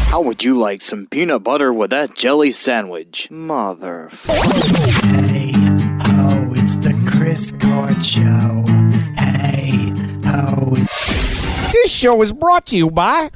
How would you like some peanut butter with that jelly sandwich? Mother. Hey, ho, it's the Chris Cord Show. Hey, ho. This show is brought to you by...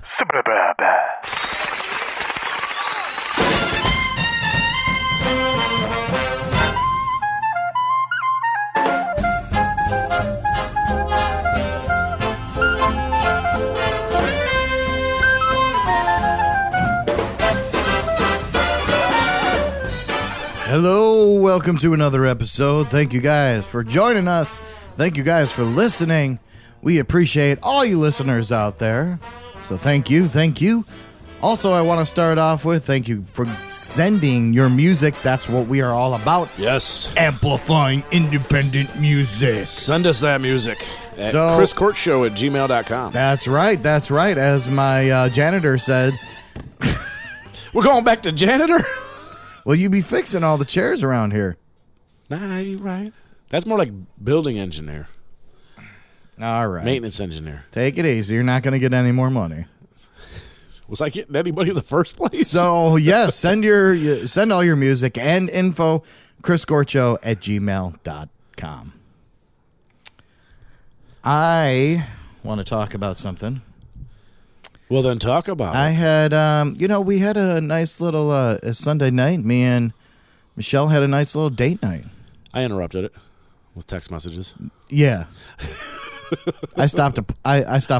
Hello, welcome to another episode. Thank you guys for joining us. Thank you guys for listening. We appreciate all you listeners out there. So thank you, thank you. Also, I want to start off with thank you for sending your music. That's what we are all about. Yes. Amplifying independent music. Send us that music at So- chriscourtshow@gmail.com. That's right, that's right. As my janitor said, We're going back to janitor? well, you be fixing all the chairs around here. Nah, you're right. That's more like building engineer. All right. Maintenance engineer. Take it easy. You're not going to get any more money. Was I getting anybody in the first place? So, yes, send all your music and info, chriscourtshow@gmail.com. I want to talk about something. Well, then talk about I it. had, we had a nice little a Sunday night. Me and Michelle had a nice little date night. I interrupted it with text messages. Yeah. I stopped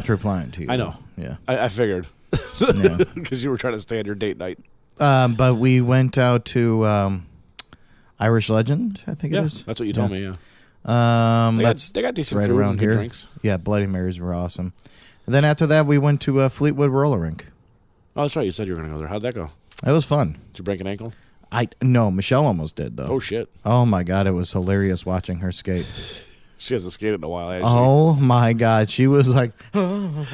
replying to you. I know. Yeah. I figured. Yeah. Because you were trying to stay on your date night. But we went out to Irish Legend, I think it Yeah, is. that's what you told me, yeah. They got decent right food around and good here. drinks. Yeah, Bloody Marys were awesome. And then after that, we went to Fleetwood Roller Rink. Oh, that's right. You said you were going to go there. How'd that go? It was fun. Did you break an ankle? No, Michelle almost did though. Oh, shit. Oh my God, it was hilarious watching her skate. She hasn't skated in a while, has she? Oh my God, she was like, oh,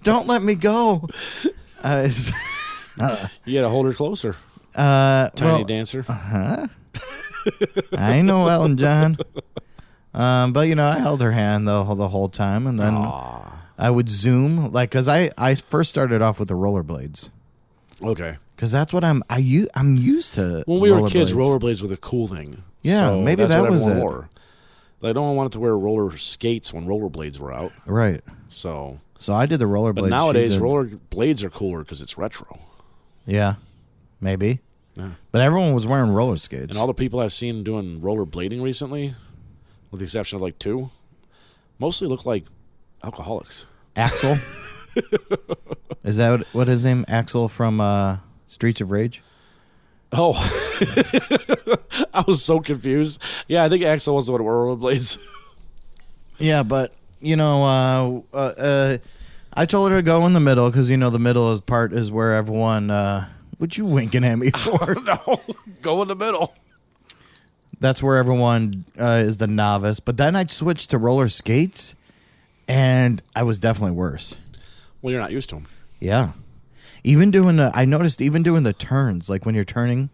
don't let me go. You got to hold her closer. Tiny dancer. I know Elton John. But I held her hand the whole time, and then I would zoom, because I first started off with the rollerblades. Okay. Because that's what I'm used to. When we were kids, rollerblades were the cool thing. Yeah, so maybe that's that what was everyone it. wore. Like, no one wanted to wear roller skates when rollerblades were out. Right. So I did the rollerblades. But nowadays, rollerblades are cooler because it's retro. Yeah, maybe. Yeah. But everyone was wearing roller skates. And all the people I've seen doing rollerblading recently, with the exception of like two, mostly look like alcoholics. Axel? Is that what his name? Axel from Streets of Rage? Oh. I was so confused. Yeah, I think Axel was the one who wore rollerblades. Yeah, but, I told her to go in the middle because, the middle is where everyone... what you winking at me for? No, go in the middle. That's where everyone is the novice. But then I switched to roller skates, and I was definitely worse. Well, you're not used to them. Yeah. I noticed even doing the turns, like when you're turning,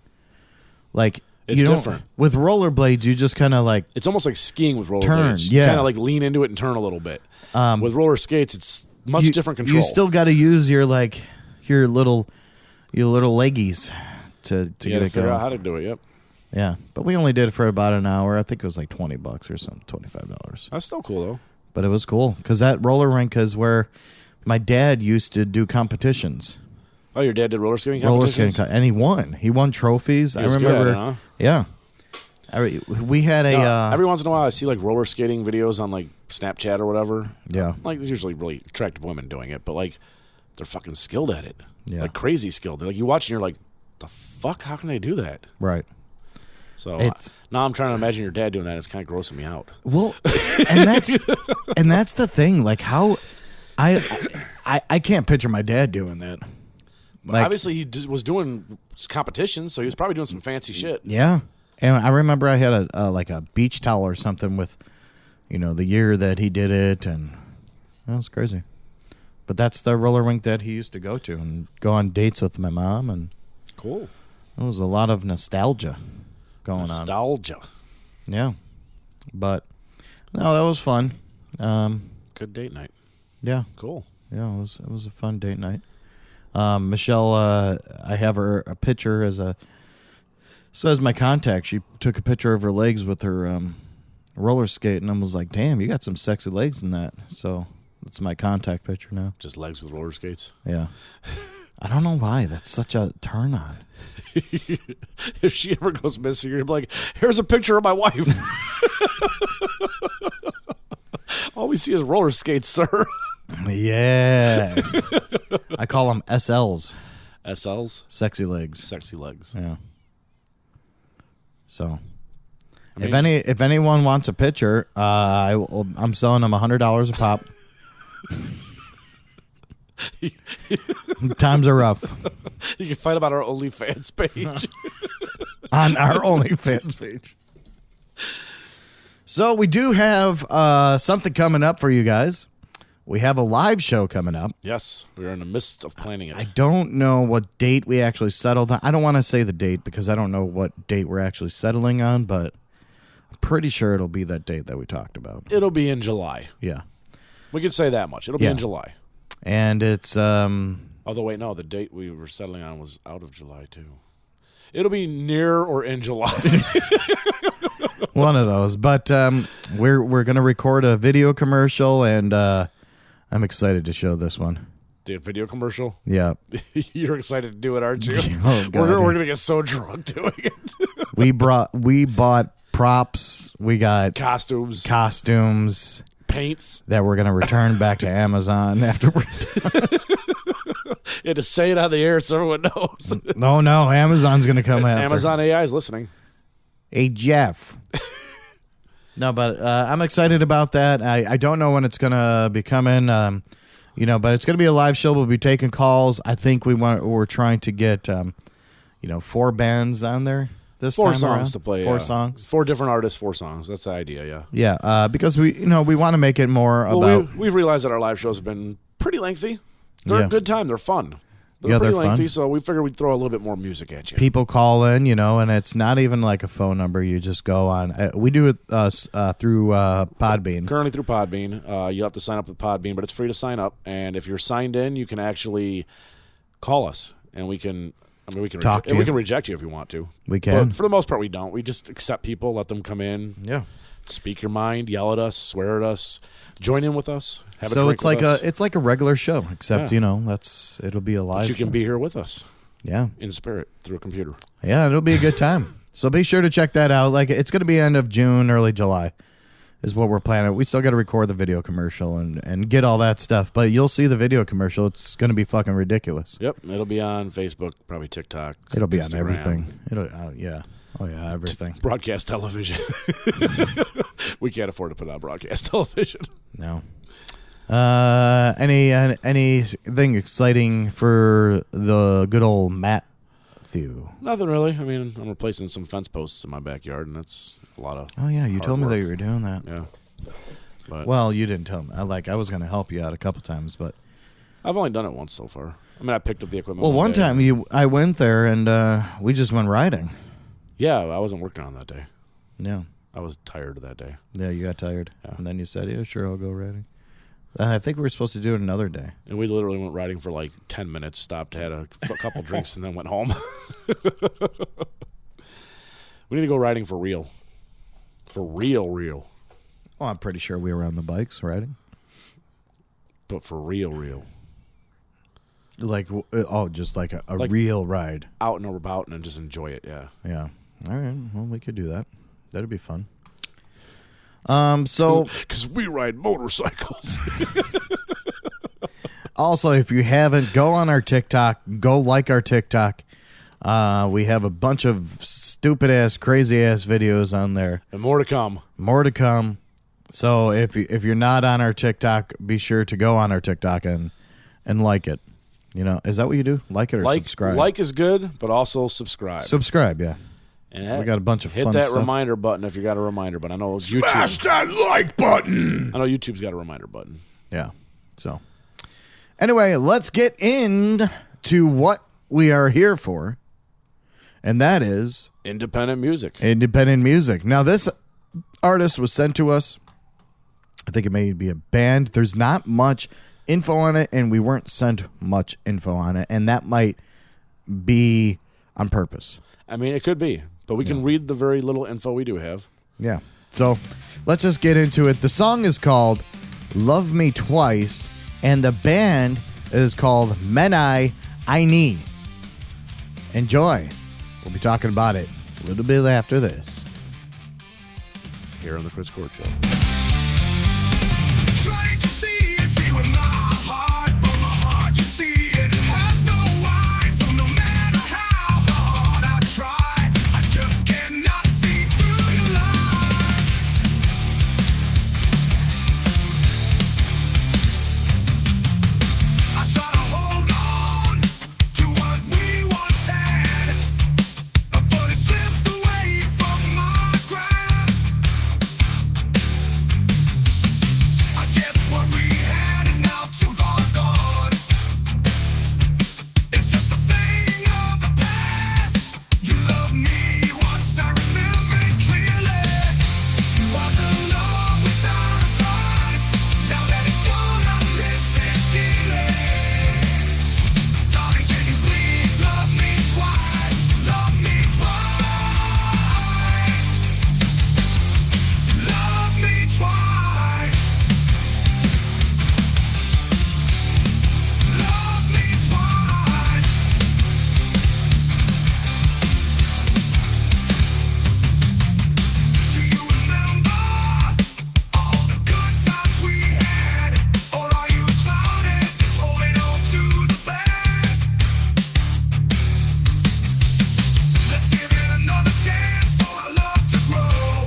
like it's different. With rollerblades, you just kind of like it's almost like skiing with rollerblades. Turn, You yeah. kind of like lean into it and turn a little bit. With roller skates, it's much different control. You still got to use your little leggies to get it figure going. out how to do it. Yep. Yeah, but we only did it for about an hour. I think it was like $20 or something, $25. That's still cool though. But it was cool because that roller rink is where my dad used to do competitions. Oh, your dad did roller skating competitions? And he won. He won trophies. He I was remember. good, huh? Yeah. We had a. Every once in a while, I see like roller skating videos on like Snapchat or whatever. Yeah. Like there's usually really attractive women doing it, but like they're fucking skilled at it. Yeah. Like crazy skilled. Like you watch and you're like, the fuck? How can they do that? Right. So It's- now I'm trying to imagine your dad doing that. It's kind of grossing me out. Well, and that's the thing. Like how I can't picture my dad doing that. But obviously he was doing competitions, so he was probably doing some fancy shit. Yeah. And I remember I had a beach towel or something with, the year that he did it, and that was crazy. But that's the roller rink that he used to go to and go on dates with my mom, and Cool. There was a lot of nostalgia going on. Nostalgia. Yeah. But No, that was fun. Good date night. Yeah. Cool. Yeah, it was a fun date night. Michelle, I have her a picture says my contact. She took a picture of her legs with her roller skate, and I was like, damn, you got some sexy legs in that. So it's my contact picture now. Just legs with roller skates. Yeah. I don't know why. That's such a turn on. If she ever goes missing, you're like, here's a picture of my wife. All we see is roller skates, sir. Yeah. I call them SLs. SLs? Sexy legs. Sexy legs. Yeah. So, I mean, if anyone wants a picture, I'm selling them $100 a pop. Times are rough. You can find them on our OnlyFans page. On our OnlyFans page. So we do have something coming up for you guys. We have a live show coming up. Yes, we're in the midst of planning it. I don't know what date we actually settled on. I don't want to say the date because I don't know what date we're actually settling on, but I'm pretty sure it'll be that date that we talked about. It'll be in July. Yeah. We can say that much. It'll be in July. And it's although wait, no, the date we were settling on was out of July too. It'll be near or in July. one of those. But we're gonna record a video commercial, and I'm excited to show this one. The video commercial? Yeah. You're excited to do it, aren't you? Oh, God. We're gonna get so drunk doing it. we bought props. We got costumes, paints that we're gonna return back to Amazon after we're done. You had to say it on the air so everyone knows. No, Amazon's gonna come after. Amazon AI is listening. Hey, Jeff. No, but I'm excited about that. I don't know when it's going to be coming, but it's going to be a live show. We'll be taking calls. I think we're trying to get, 4 bands on there this time around. 4 songs to play. 4 songs. 4 different artists, 4 songs. That's the idea, yeah. Yeah, because we want to make it more about... We've realized that our live shows have been pretty lengthy. They're a good time. They're fun. They're pretty lengthy, fun. So we figured we'd throw a little bit more music at you. People call in, and it's not even like a phone number. You just go on. We do it through Podbean. Currently through Podbean. You have to sign up with Podbean, but it's free to sign up. And if you're signed in, you can actually call us, and we can talk to you. We can reject you if you want to. We can. But for the most part, we don't. We just accept people, let them come in. Yeah. Speak your mind, yell at us, swear at us, join in with us. Have so a it's like a regular show, except it'll be a live. But you can show. be here with us. Yeah, in spirit through a computer. Yeah, it'll be a good time. So be sure to check that out. Like it's going to be end of June, early July, is what we're planning. We still got to record the video commercial and get all that stuff. But you'll see the video commercial. It's going to be fucking ridiculous. Yep, it'll be on Facebook, probably TikTok. It'll be Instagram. on everything. Yeah. Oh yeah, everything. Broadcast television. We can't afford to put on broadcast television. No. Anything exciting for the good old Matthew? Nothing really. I mean, I'm replacing some fence posts in my backyard, and that's a lot of. Oh yeah, you told me that you were doing that. Yeah. But well, you didn't tell me. I was going to help you out a couple times, but I've only done it once so far. I mean, I picked up the equipment. Well, one time I went there and we just went riding. Yeah, I wasn't working on that day. Yeah. I was tired that day. Yeah, you got tired. Yeah. And then you said, yeah, sure, I'll go riding. And I think we were supposed to do it another day. And we literally went riding for like 10 minutes, stopped, had a couple drinks, and then went home. We need to go riding for real. For real. Well, I'm pretty sure we were on the bikes riding. But for real. Like, just like a real ride. Out and about and just enjoy it, yeah. Yeah. All right. Well, we could do that. That'd be fun. Because we ride motorcycles. Also, if you haven't, go on our TikTok. Go like our TikTok. We have a bunch of stupid-ass, crazy-ass videos on there. And more to come. So if you're not on our TikTok, be sure to go on our TikTok and like it. Is that what you do? Like it or subscribe? Like is good, but also subscribe. Subscribe, yeah. And we got a bunch of fun stuff. Hit that stuff. Reminder button if you got a reminder button. I know YouTube. Smash that like button. I know YouTube's got a reminder button. Yeah. So, anyway, let's get into what we are here for, and that is independent music. Independent music. Now, this artist was sent to us I think it may be a band. There's not much info on it, and we weren't sent much info on it, and that might be on purpose. I mean, it could be, but we can read the very little info we do have. Yeah. So let's just get into it. The song is called Love Me Twice, and the band is called Menai, Aini. Enjoy. We'll be talking about it a little bit after this. Here on the Chris Court Show. Trying to see with my heart, but my heart, you see it has no eyes. So no matter how hard I try, I just cannot see through your lies. I try to hold on to what we once had, but it slips away from my grasp. I guess what we had is now too far gone. It's just a thing of the past. You loved me once, I remember it clearly. Was a love without a price. Now that it's gone, I miss it dearly. Darling, can you please love me twice? Love me twice. Love me twice. Love me twice. Do you remember all the good times we had? Or are you clouded, just holding on to the bad? Let's give it another chance for our love to grow.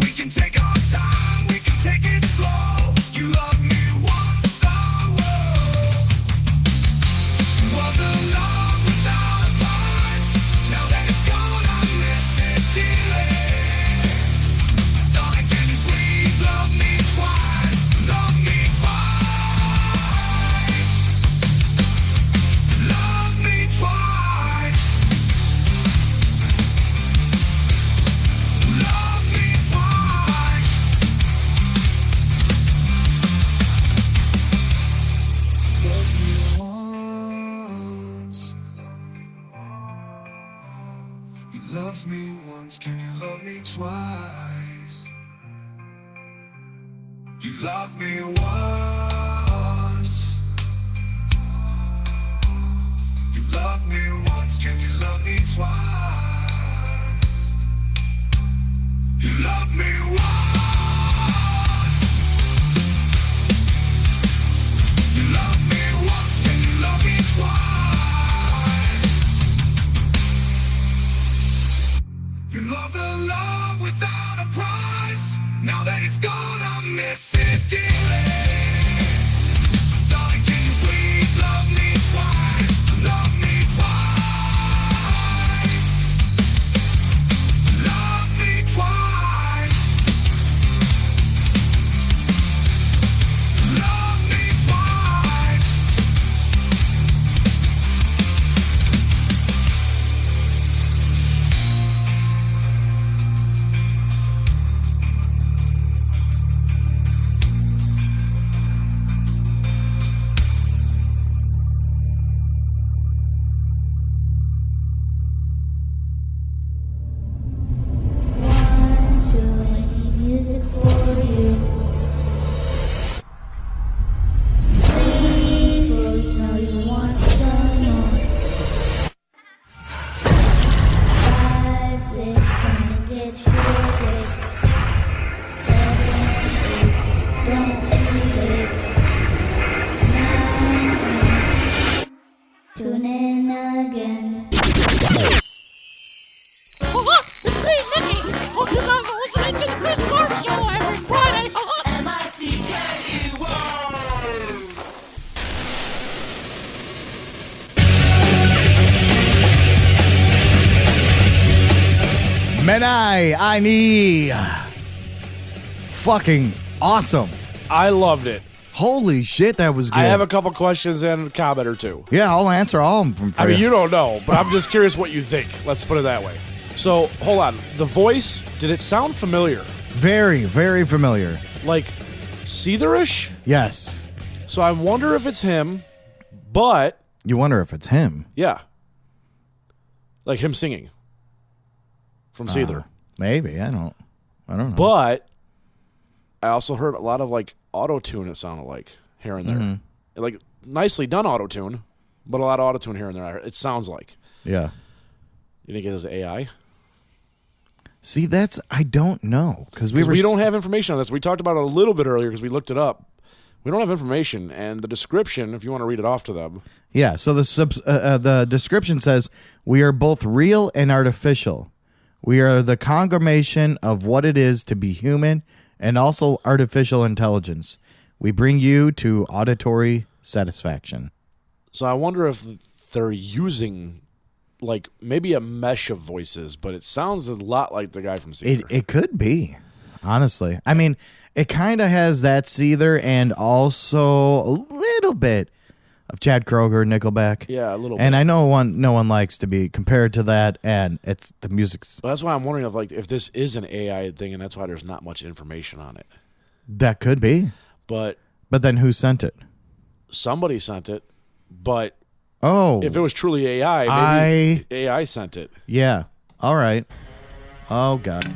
We can take our time, we can take it slow. You loved me once, I will. Was a love without a price. Now that it's gone, I miss it dearly. Darling, can you please love me twice? Love me twice. Love me twice. Love me twice. Love me once. You love me once, can you love me twice? You love me once. You love me once, can you love me twice? You love me once. You love me once, can you love me twice? You love the love without a price. Now that it's gone, I miss it dearly. Darling, can you please love me twice? Love me twice. Love me twice. Love me twice. Music for you. Three, four, you know you want some more. 5, 6, gonna get you fixed. 7, 8, don't be late. 9, 10, tune in again. It's me, Mickey. Hope you guys are listening to the Chris Court Show every Friday. Menai, Aini. Fucking awesome. I loved it. Holy shit, that was good. I have a couple questions and a comment or two. Yeah, I'll answer all of them for I mean, you. you don't know, but I'm just curious what you think. Let's put it that way. So, hold on. The voice, did it sound familiar? Very, very familiar. like Seetherish. Yes. So I wonder if it's him, but You wonder if it's him. yeah, like him singing from Seether. Maybe. I don't know. But I also heard a lot of like auto tune. It sounded like here and there, like nicely done auto tune, but a lot of auto tune here and there. It sounds like. Yeah. You think it was AI? See, I don't know. Because we don't have information on this. We talked about it a little bit earlier because we looked it up. We don't have information, and the description, if you want to read it off to them. Yeah, so the description says, we are both real and artificial. We are the congregation of what it is to be human and also artificial intelligence. We bring you to auditory satisfaction. So I wonder if they're using, like, maybe a mesh of voices, but it sounds a lot like the guy from Seether. It could be, honestly. I mean, it kind of has that Seether and also a little bit of Chad Kroeger, Nickelback. Yeah, a little And bit. I know no one likes to be compared to that, and it's the music's Well, that's why I'm wondering if this is an AI thing, and that's why there's not much information on it. that could be. But But then who sent it? somebody sent it. But Oh, if it was truly AI, maybe AI sent it. yeah. All right. Oh God.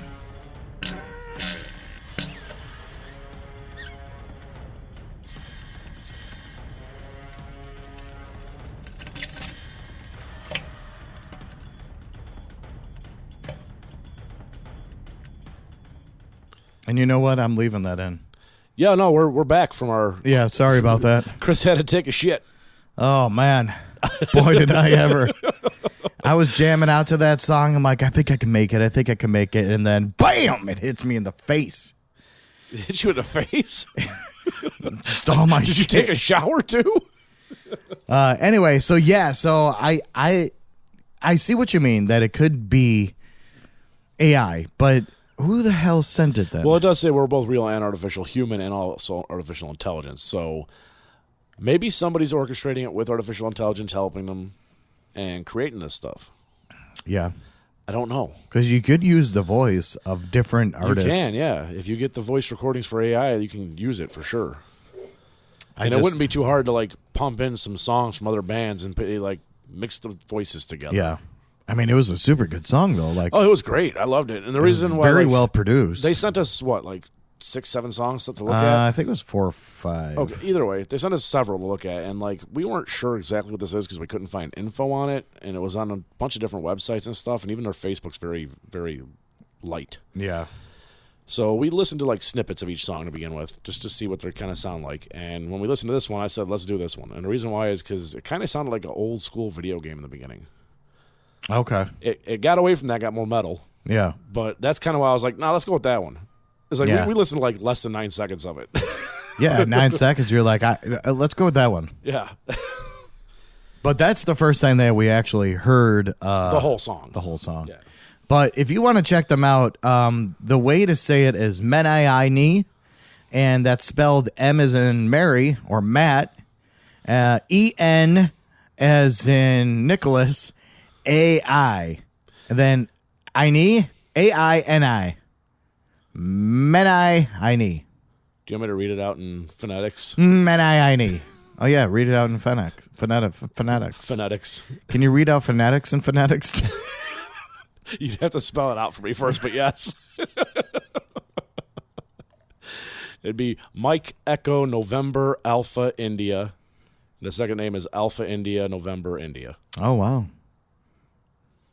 And you know what? I'm leaving that in. Yeah, no, we're back from our. Yeah, sorry about that. Chris had to take a shit. Oh man, boy did I ever! I was jamming out to that song. I'm like, I think I can make it. I think I can make it. And then, bam! It hits me in the face. It hit you in the face. Just all my Did you shit. take a shower too? Anyway, so yeah, so I see what you mean that it could be AI, but who the hell sent it then? Well, it does say we're both real and artificial, human and also artificial intelligence. So maybe somebody's orchestrating it with artificial intelligence, helping them and creating this stuff. Yeah, I don't know. because you could use the voice of different artists. You can, yeah. If you get the voice recordings for AI, you can use it for sure. I And it wouldn't be too hard to like pump in some songs from other bands and like mix the voices together. Yeah, I mean, it was a super good song though. Like, Oh, it was great. I loved it. And the reason why very like, well produced. they sent us what, like 6-7 songs to look I at. think it was 4 or 5. Okay, either way, they sent us several to look at, and like we weren't sure exactly what this is because we couldn't find info on it, and it was on a bunch of different websites and stuff, and even their Facebook's very, very light. Yeah. So we listened to like snippets of each song to begin with, just to see what they kind of sound like. And when we listened to this one, I said, "Let's do this one." And the reason why is because it kind of sounded like an old school video game in the beginning. Okay. It got away from that, got more metal, Yeah. but that's kind of why I was like, "No, let's go with that one." It's like Yeah. we listened to like less than 9 seconds of it. Yeah, 9 seconds. You're like, let's go with that one. Yeah, But that's the first time that we actually heard the whole song. the whole song. Yeah. But if you want to check them out, the way to say it is Menai Aini, and that's spelled M as in Mary or Matt, E-N as in Nicholas, A-I. And then Aini, A-I-N-I. Menai Aini. Do you want me to read it out in phonetics? Menai Aini. Oh, yeah, read it out in phonetics. Phonetics. Can you read out phonetics and phonetics? You'd have to spell it out for me first, but yes. It'd be Mike Echo November Alpha India. The second name is Alpha India November India. Oh, wow.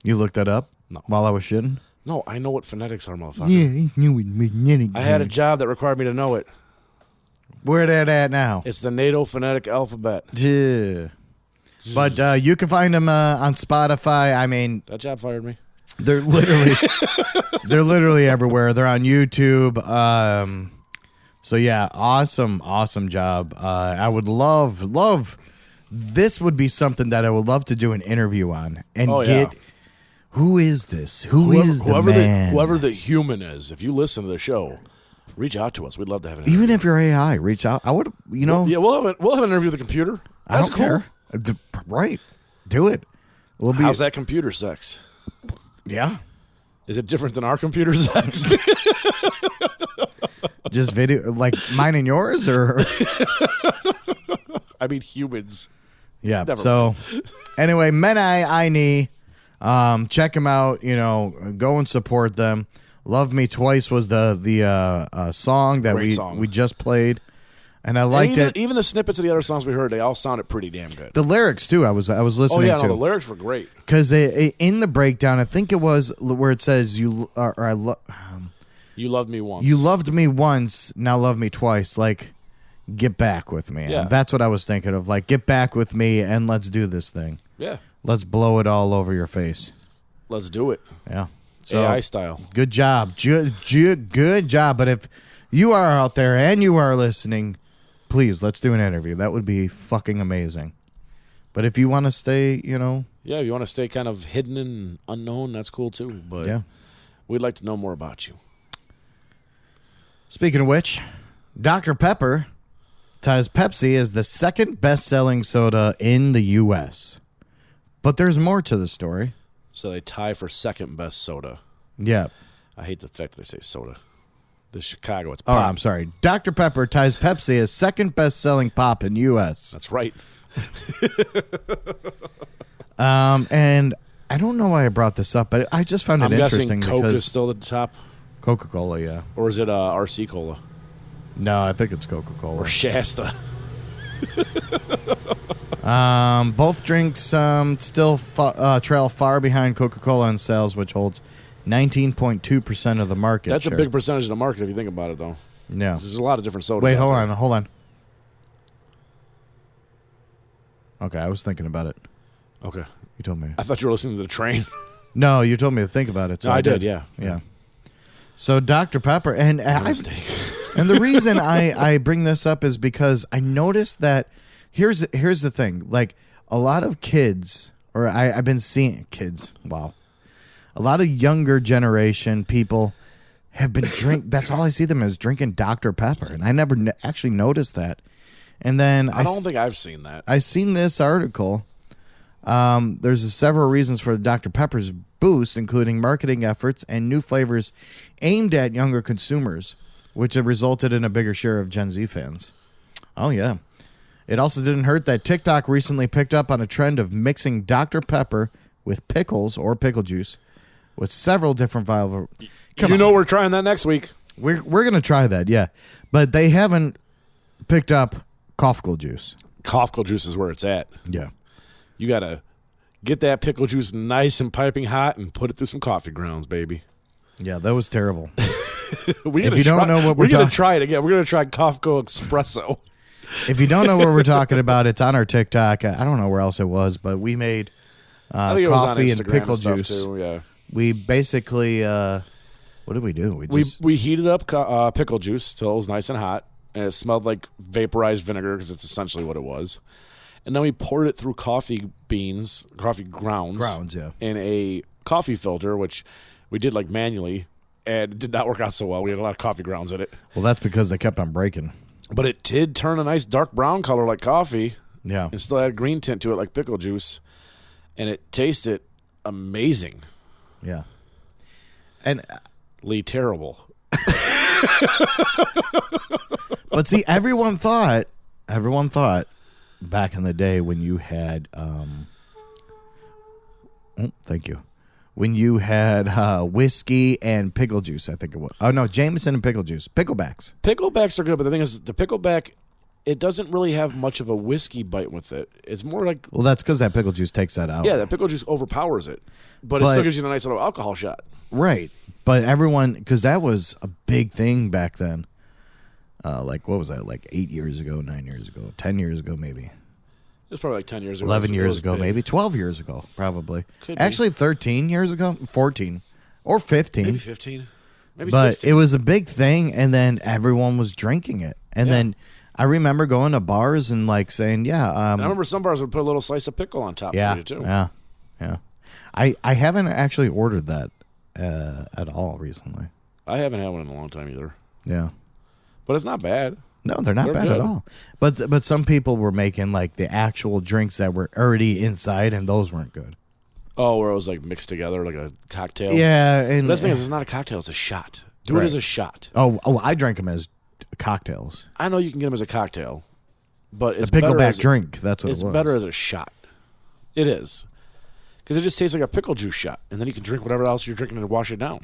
You looked that up? No. While I was shitting? No, I know what phonetics are, motherfucker. Yeah, I knew it. I had a job that required me to know it. Where that at now? It's the NATO phonetic alphabet. Yeah. But you can find them on Spotify. I mean, That job fired me. they're literally everywhere. They're on YouTube. So yeah, awesome job. I would love. This would be something that I would love to do an interview on and Oh, yeah. get. Who is this? Who is the man? Whoever the human is, if you listen to the show, reach out to us. We'd love to have an Even if you're AI, reach out. I would, Yeah, we'll have an interview with the computer. I That's don't cool. care. Right. Do it. We'll be. How's that computer sex? Yeah. Is it different than our computer sex? Just video, like mine and yours, or I mean, humans. yeah. Never So anyway, Menai, Aini, check them out. Go and support them. "Love Me Twice" was the song that Great song. we just played, and I liked it. Even the snippets of the other songs we heard, they all sounded pretty damn good. The lyrics too. I was listening Oh yeah, to no, the lyrics were great. because in the breakdown, I think it was where it says you You loved me once. you loved me once, now love me twice. Like, get back with me. Yeah. That's what I was thinking of. Like, get back with me and let's do this thing. Yeah, Let's blow it all over your face. let's do it. Yeah. So AI style. good job. Good job. But if you are out there and you are listening, please, let's do an interview. That would be fucking amazing. But if you want to stay, Yeah, if you want to stay kind of hidden and unknown, that's cool too. But yeah. we'd like to know more about you. Speaking of which, Dr. Pepper ties Pepsi as the second best-selling soda in the U.S. But there's more to the story. So they tie for second best soda. Yeah. I hate the fact that they say soda. This Chicago, it's Oh, pop. I'm sorry. Dr. Pepper ties Pepsi as second best-selling pop in U.S. That's right. And I don't know why I brought this up, but I just found it I'm interesting guessing Coke is because still at the top, Coca-Cola, yeah. or is it RC Cola No, I think it's Coca-Cola. or Shasta? Both drinks still trail far behind Coca-Cola in sales, which holds 19.2% of the market That's share. a big percentage of the market if you think about it, though. Yeah. There's a lot of different sodas. Wait, out hold there. on. Okay, I was thinking about it. Okay, You told me. I thought you were listening to the train. No, you told me to think about it. So No, I I did, yeah. Yeah. So Dr. Pepper, and Mistake. and the reason I bring this up is because I noticed that here's the thing. Like, a lot of kids, or I've been seeing kids. Wow. A lot of younger generation people have been that's all I see them as, drinking Dr. Pepper, and I never actually noticed that. And then I don't think I've seen that. I seen this article. There's several reasons for Dr. Pepper's boost, including marketing efforts and new flavors aimed at younger consumers, which have resulted in a bigger share of Gen Z fans. Oh, yeah. It also didn't hurt that TikTok recently picked up on a trend of mixing Dr. Pepper with pickles or pickle juice with several different flavors. We're trying that next week. We're going to try that, yeah. But they haven't picked up cough juice. Cough juice is where it's at. Yeah. You got to get that pickle juice nice and piping hot and put it through some coffee grounds, baby. Yeah, that was terrible. If you don't know what we're going talking- to try it again. We're going to try Kafko Espresso. If you don't know what we're talking about, it's on our TikTok. I don't know where else it was, but we made I think it was on coffee and Instagram pickle stuff juice. too, yeah. We basically, what did we do? We heated up pickle juice till it was nice and hot, and it smelled like vaporized vinegar because it's essentially what it was. And then we poured it through coffee grounds, yeah. in a coffee filter, which we did like manually, and it did not work out so well. We had a lot of coffee grounds in it. Well, that's because they kept on breaking. But it did turn a nice dark brown color like coffee Yeah. and still had a green tint to it like pickle juice. And it tasted amazing. Yeah. And Lee, terrible. but see, everyone thought back in the day when you had thank you. When you had whiskey and pickle juice, I think it was. Oh no, Jameson and pickle juice. Picklebacks. Picklebacks are good, but the thing is, the pickleback, it doesn't really have much of a whiskey bite with it. It's more like, Well, that's because that pickle juice takes that out. yeah, that pickle juice overpowers it. But it still gives you a nice little alcohol shot. Right. But everyone, because that was a big thing back then. Like, what was that? Like 8 years ago, 9 years ago, 10 years ago, maybe. It was probably like 10 years ago. 11 It years was ago, big. maybe 12 years ago, probably. Could be. Actually, 13 years ago, 14 or 15. Maybe 15. Maybe But 16. it was a big thing, and then everyone was drinking it. And Yeah. then I remember going to bars and like saying, And I remember some bars would put a little slice of pickle on top yeah, of it, too. yeah. I haven't actually ordered that at all recently. I haven't had one in a long time either. Yeah. But it's not bad. No, they're not They're bad at good. all. But some people were making like the actual drinks that were already inside, and those weren't good. Oh, where it was like mixed together like a cocktail. Yeah, and But the thing is, it's not a cocktail, it's a shot. Do Right. it as a shot. oh, I drank them as cocktails. I know you can get them as a cocktail, but it's A pickleback better as drink. That's what It's it was. better as a shot. It is. Because it just tastes like a pickle juice shot, and then you can drink whatever else you're drinking to wash it down.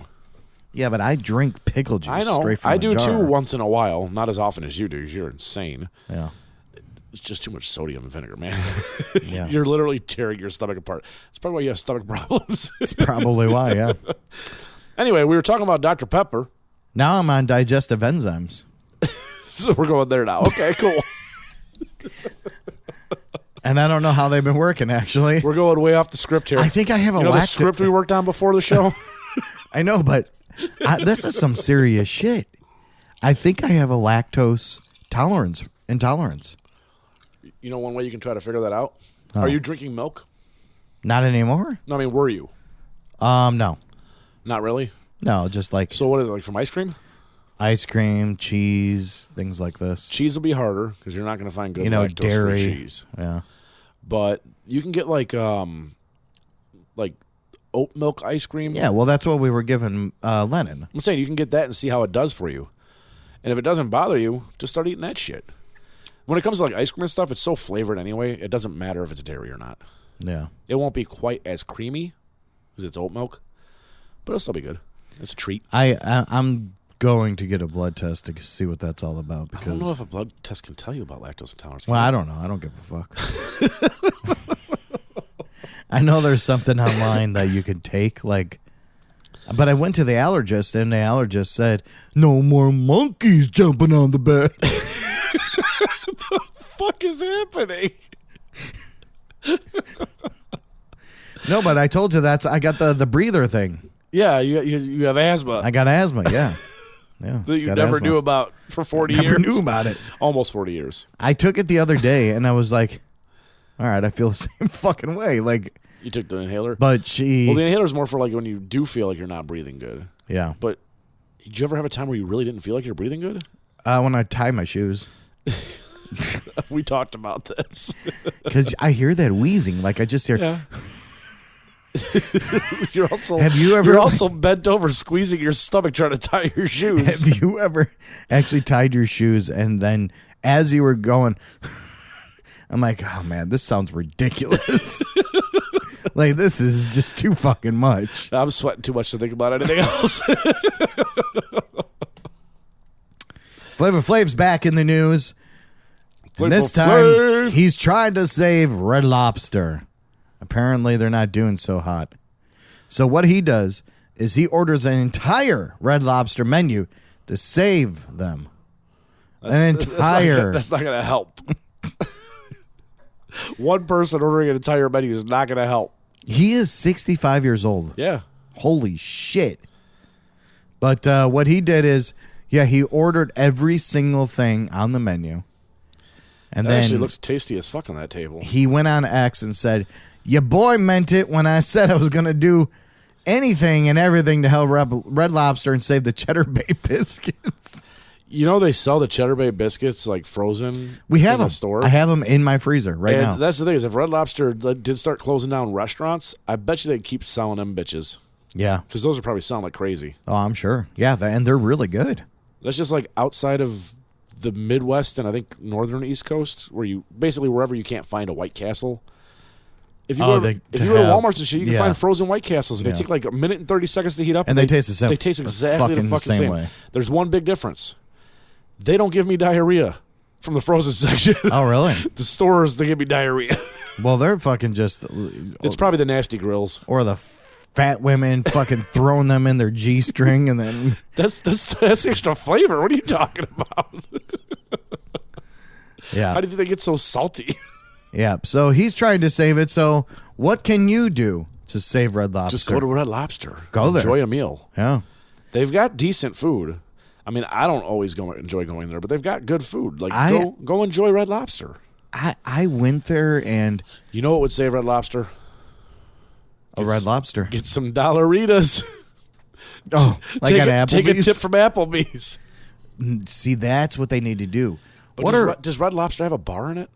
Yeah, but I drink pickle juice I know. straight from I the do jar. too once in a while. Not as often as you do. You're insane. Yeah. It's just too much sodium and vinegar, man. Yeah. You're literally tearing your stomach apart. It's probably why you have stomach problems. That's probably why, yeah. Anyway, we were talking about Dr. Pepper. Now I'm on digestive enzymes. So we're going there now. Okay, cool. And I don't know how they've been working, actually. We're going way off the script here. I think I have a the script we worked on before the show? I know, but this is some serious shit. I think I have a lactose intolerance. You know one way you can try to figure that out? Oh. Are you drinking milk? Not anymore? No, I mean, were you? No. Not really? No, just like So what is it, like from ice cream? ice cream, cheese, things like this. Cheese will be harder because you're not going to find good You know, lactose-free dairy. cheese. Yeah. But you can get like oat milk ice cream. Yeah, well, that's what we were giving Lennon. I'm saying you can get that and see how it does for you. And if it doesn't bother you, just start eating that shit. When it comes to like ice cream and stuff, it's so flavored anyway, it doesn't matter if it's dairy or not. Yeah. It won't be quite as creamy because it's oat milk, but it'll still be good. It's a treat. I'm going to get a blood test to see what that's all about. I don't know Because if a blood test can tell you about lactose intolerance. well, I don't know. I don't give a fuck. I know there's something online that you can take, like, but I went to the allergist, and the allergist said, "No more monkeys jumping on the bed." Fuck is happening? No, but I told you I got the breather thing. Yeah, you have asthma I got asthma. Yeah, yeah. that you got never asthma. knew about for 40 years. Never knew about it. Almost 40 years. I took it the other day, and I was like, "All right, I feel the same fucking way." Like, You took the inhaler? but she, Well, the inhaler is more for like when you do feel like you're not breathing good. yeah. But did you ever have a time where you really didn't feel like you're breathing good? When I tie my shoes, We talked about this. because I hear that wheezing. Like I just hear. Yeah. You're also Have you ever- You're also bent over squeezing your stomach trying to tie your shoes. Have you ever actually tied your shoes and then as you were going, I'm like, oh man, this sounds ridiculous. Like this is just too fucking much. I'm sweating too much to think about anything else. Flavor Flav's back in the news. And this Flavor time Flav. he's trying to save Red Lobster. Apparently they're not doing so hot. So what he does is he orders an entire Red Lobster menu to save them. That's not going to help. One person ordering an entire menu is not going to help. He is 65 years old. Yeah. Holy shit. But what he did is, yeah, he ordered every single thing on the menu. And That then actually looks tasty as fuck on that table. he went on X and said, your boy meant it when I said I was going to do anything and everything to help Red Lobster and save the Cheddar Bay biscuits. You know they sell the Cheddar Bay biscuits like frozen We have in them. the store? I have them in my freezer right and now. that's the thing is if Red Lobster did start closing down restaurants, I bet you they'd keep selling them bitches. Yeah. Because those are probably selling like crazy. Oh, I'm sure. Yeah, and they're really good. That's just like outside of the Midwest and I think northern East Coast, where you basically wherever you can't find a White Castle. If you go to Walmart and shit, you can find frozen White Castles, and they Yeah. take like a minute and 30 seconds to heat up, And they taste the same. They taste exactly the fucking same way. There's one big difference: they don't give me diarrhea from the frozen section. Oh, really? The stores they give me diarrhea. Well, they're fucking just... It's probably the nasty grills. Or the fat women fucking throwing them in their G-string and then... That's extra flavor. What are you talking about? Yeah. How did they get so salty? Yeah. So he's trying to save it. So what can you do to save Red Lobster? Just go to Red Lobster. Go there. Enjoy a meal. Yeah. They've got decent food. I mean, I don't always enjoy going there, but they've got good food. Like go enjoy Red Lobster. I went there and... You know what would save Red Lobster? A Red Lobster. Get some Dollaritas. Oh, like at Applebee's? Take a tip from Applebee's. See, that's what they need to do. But does Red Lobster have a bar in it?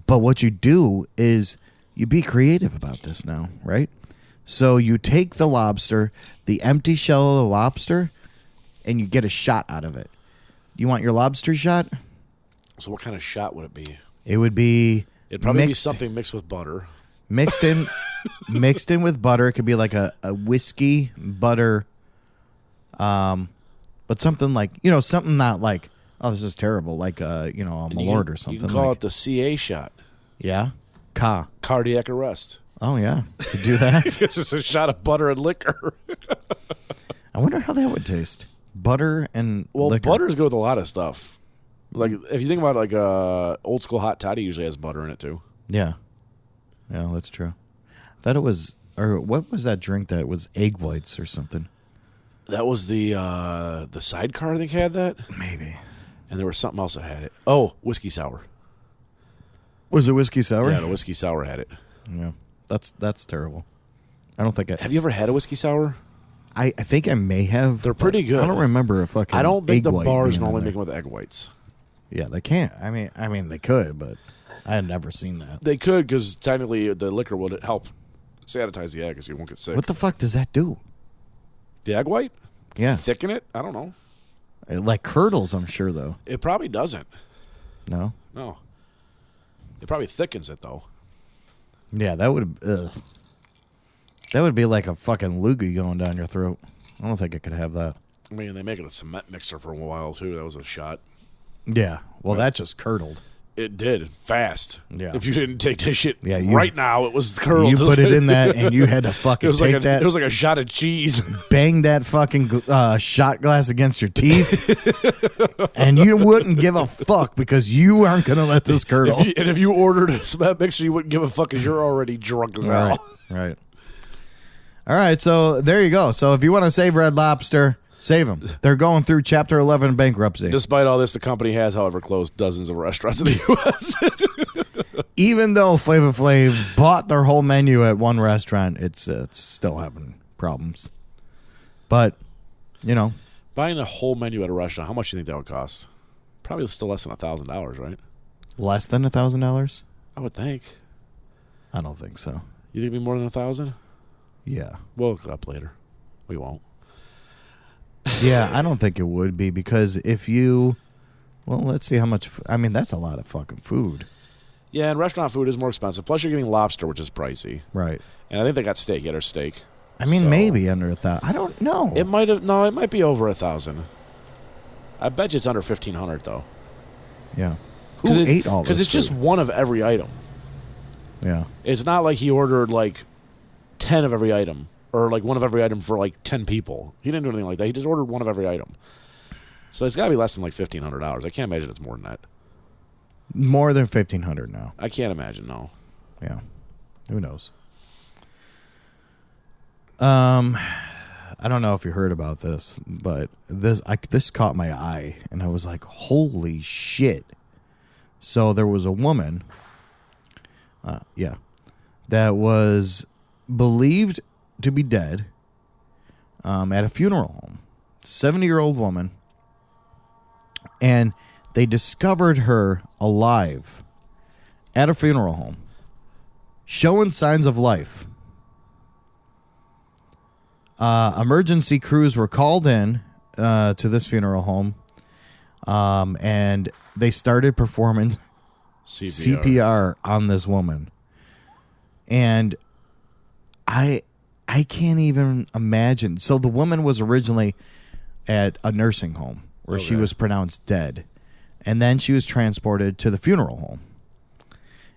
But what you do is you be creative about this now, right? So you take the lobster, the empty shell of the lobster, and you get a shot out of it. You want your lobster shot? So what kind of shot would it be? It would be It'd probably be mixed, something mixed with butter. mixed in with butter. It could be like a whiskey butter, but something like something not like this is terrible, like a Malort or something. You can call like, it the CA shot. Yeah, Cardiac arrest. Oh yeah, could do that. This is a shot of butter and liquor. I wonder how that would taste. Butter and Well, liquor. butter's good with a lot of stuff. Like if you think about it, like old school hot toddy usually has butter in it too. Yeah, that's true. I thought it was, or what was that drink that was egg whites or something? That was the sidecar. I think had that, Maybe. and there was something else that had it. Oh, whiskey sour. Was it whiskey sour? Yeah, the whiskey sour had it. Yeah. That's terrible. I don't think Have you ever had a whiskey sour? I think I may have. They're pretty but good. I don't remember a fucking. I don't think egg the white bars being in normally there. make them with egg whites. Yeah, they can't. I mean, they could, but I had never seen that. They could because technically the liquor would help sanitize the egg, so you won't get sick. What the fuck does that do? The egg white? Yeah, Thicken it? I don't know. it like curdles. I'm sure though. It probably doesn't. No. No. It probably thickens it though. Yeah, that would. That would be like a fucking loogie going down your throat. I don't think I could have that. I mean, they make it a cement mixer for a while too. That was a shot. Yeah. Well, that just curdled. It did fast. Yeah. If you didn't take this shit Yeah, right now, it was curdled. You put it in that, and you had to fucking It was take like that. It was like a shot of cheese. Bang that fucking shot glass against your teeth, and you wouldn't give a fuck because you aren't going to let this curdle. And if you ordered a cement mixer, you wouldn't give a fuck because you're already drunk as hell. Right. All right, so there you go. So if you want to save Red Lobster, save them. They're going through Chapter 11 bankruptcy. Despite all this, the company has, however, closed dozens of restaurants in the U.S. Even though Flavor Flav bought their whole menu at one restaurant, it's still having problems. But, Buying a whole menu at a restaurant, how much do you think that would cost? Probably still less than $1,000, right? less than $1,000? I would think. I don't think so. You think it'd be more than 1,000? Yeah. We'll look it up later. We won't. Yeah, I don't think it would be because if you... Well, let's see how much... that's a lot of fucking food. Yeah, and restaurant food is more expensive. Plus, you're getting lobster, which is pricey. Right. And I think they got steak. You had our steak. So, maybe under 1,000. I don't know. It might have. No, it might be over 1,000. I bet you it's under 1,500 though. Yeah. Who ate all this Because it's just food? one of every item. Yeah. It's not like he ordered like 10 of every item or like one of every item for like 10 people. He didn't do anything like that. He just ordered one of every item. So it's got to be less than like $1,500. I can't imagine it's more than that. More than 1,500 now. I can't imagine. No. Yeah. Who knows? I don't know if you heard about this, but this caught my eye, and I was like, "Holy shit!" So there was a woman, that was believed to be dead, at a funeral home. 70-year-old woman, and they discovered her alive at a funeral home, showing signs of life. Emergency crews were called in to this funeral home, and they started performing CPR on this woman. And I can't even imagine. So the woman was originally at a nursing home where she was pronounced dead, and then she was transported to the funeral home,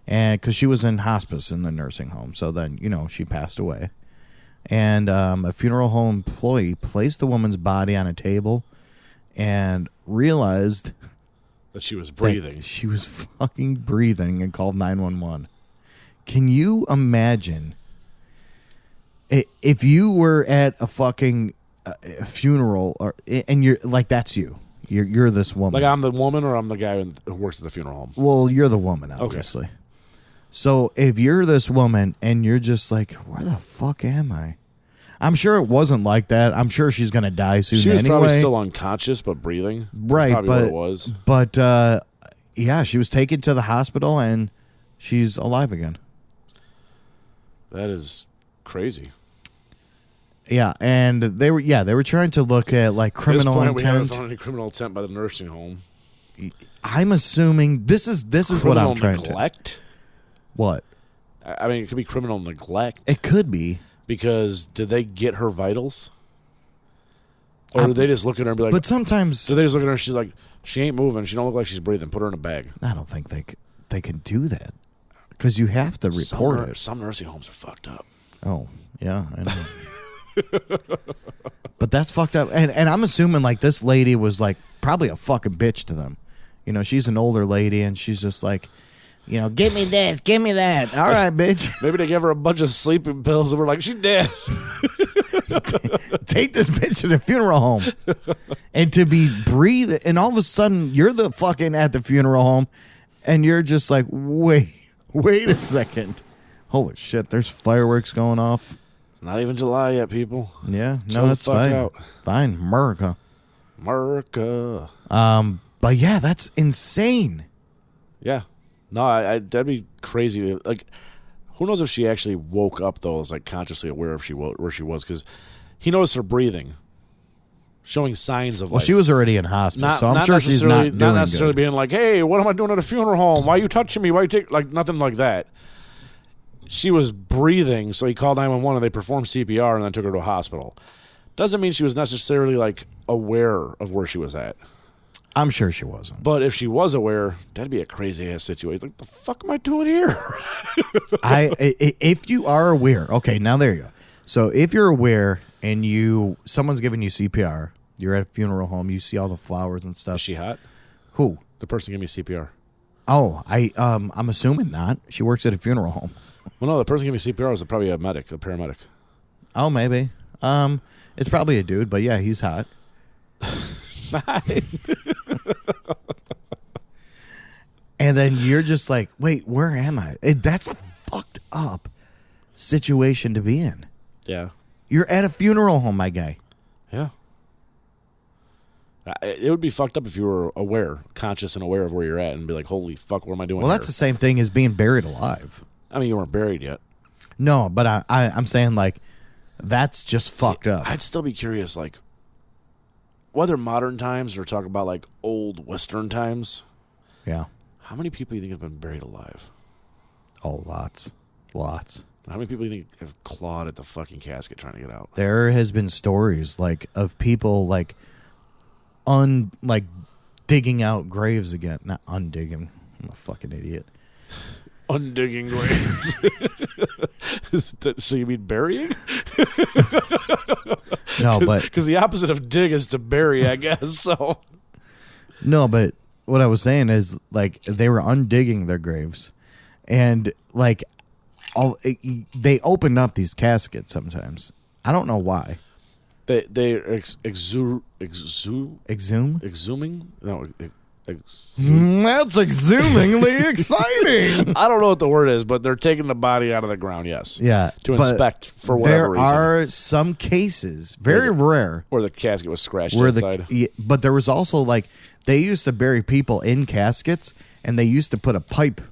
and because she was in hospice in the nursing home. So then she passed away. And a funeral home employee placed the woman's body on a table and realized that she was breathing. that she was fucking breathing and called 911. Can you imagine if you were at a fucking funeral and you're like, that's you. You're this woman. Like I'm the woman or I'm the guy who works at the funeral home? Well, you're the woman, obviously. Okay. So if you're this woman and you're just like, where the fuck am I? I'm sure it wasn't like that. I'm sure she's going to die soon She was anyway. probably still unconscious but breathing. Right, Probably but what it was. But yeah, she was taken to the hospital and she's alive again. That is crazy. Yeah, and they were trying to look at like At this criminal point, we haven't intent. found any criminal intent by the nursing home. I'm assuming this is what Criminal I'm trying neglect? to. What? I mean, it could be criminal neglect. It could be. Because did they get her vitals? Or did they just look at her and be like, But sometimes so they just look at her and she's like, she ain't moving. She don't look like she's breathing. Put her in a bag. I don't think they can do that because you have to report it. Some nursing homes are fucked up. Oh, yeah, I know. But that's fucked up. And I'm assuming like this lady was like probably a fucking bitch to them. You know, she's an older lady and she's just like, you know, give me this, give me that. All right, bitch. Maybe they gave her a bunch of sleeping pills and we're like, she's dead. Take this bitch to the funeral home. And to be breathing, and all of a sudden you're the fucking at the funeral home and you're just like, wait a second. Holy shit, there's fireworks going off. It's not even July yet, people. Yeah, Chill no, the that's fuck fine. out. Fine, America. But yeah, that's insane. Yeah. No, I that'd be crazy. Like, who knows if she actually woke up, though, was like consciously aware of where she was, because he noticed her breathing, showing signs of Well, life. she was already in hospital, so I'm not sure she's necessarily- not doing necessarily good. being like, hey, what am I doing at a funeral home? Why are you touching me? Why you take, like, nothing like that. She was breathing, so he called 911 and they performed CPR and then took her to a hospital. Doesn't mean she was necessarily, like, aware of where she was at. I'm sure she wasn't. But if she was aware, that'd be a crazy ass situation. Like, the fuck am I doing here? If you are aware, okay, now there you go. So if you're aware and someone's giving you CPR, you're at a funeral home, you see all the flowers and stuff. Is she hot? Who? The person giving me CPR. Oh, I'm assuming not. She works at a funeral home. Well, no, the person giving me CPR is probably a paramedic. Oh, maybe. It's probably a dude, but yeah, he's hot. And then you're just like, wait, where am I? That's a fucked up situation to be in. Yeah. You're at a funeral home, my guy. Yeah. It would be fucked up if you were aware, conscious and aware of where you're at and be like, holy fuck, what am I doing Well, that's the same thing as being buried alive. I mean, you weren't buried yet. No, but I'm saying, like, that's just fucked up. I'd still be curious, like, whether modern times or talk about, like, old Western times, Yeah. how many people do you think have been buried alive? Oh, lots. How many people do you think have clawed at the fucking casket trying to get out? There has been stories, like, of people, like, digging out graves again. Not undigging. I'm a fucking idiot. Undigging graves. So you mean burying? No, but Because the opposite of dig is to bury, I guess, so... No, but what I was saying is, like, they were undigging their graves, and like, they opened up these caskets sometimes. I don't know why. They're exhuming? No, That's exhumingly exciting. I don't know what the word is, but they're taking the body out of the ground, yes. Yeah, To but inspect for whatever reason. There are some cases, very rare, Where the casket was scratched where inside. but there was also, like, they used to bury people in caskets, and they used to put a pipe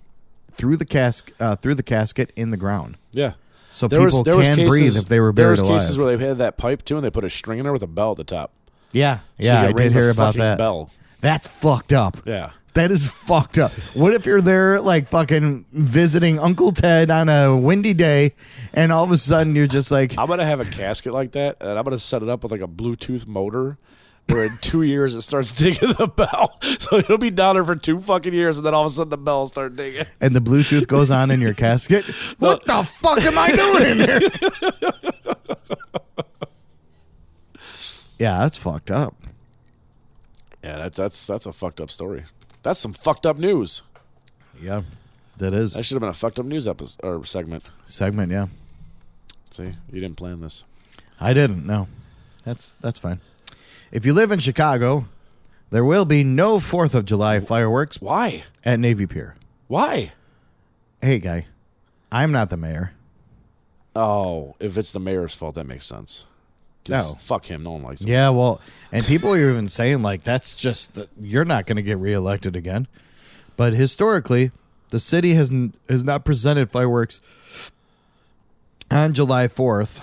through the casket in the ground, Yeah. so There was people can cases, breathe if they were buried There alive. was cases where they had that pipe, too, and they put a string in there with a bell at the top. Yeah, So yeah, you I could did ring hear the about fucking that. bell. That's fucked up. Yeah. That is fucked up. What if you're there, like, fucking visiting Uncle Ted on a windy day, and all of a sudden you're just like, I'm going to have a casket like that, and I'm going to set it up with, like, a Bluetooth motor, where in 2 years it starts digging the bell. So it'll be down there for 2 fucking years, and then all of a sudden the bell will start digging. and the Bluetooth goes on in your casket? What the fuck am I doing in here? Yeah, that's fucked up. Yeah, that's a fucked up story. That's some fucked up news. Yeah, that is. That should have been a fucked up news episode or segment. Segment, yeah. See, you didn't plan this. I didn't, no. That's fine. If you live in Chicago, there will be no 4th of July fireworks Why? at Navy Pier. Why? Hey, guy, I'm not the mayor. Oh, if it's the mayor's fault, that makes sense. 'Cause No. fuck him. No one likes him. Yeah, well, and people are even saying, like, that's just, you're not going to get reelected again. But historically, the city has not presented fireworks on July 4th.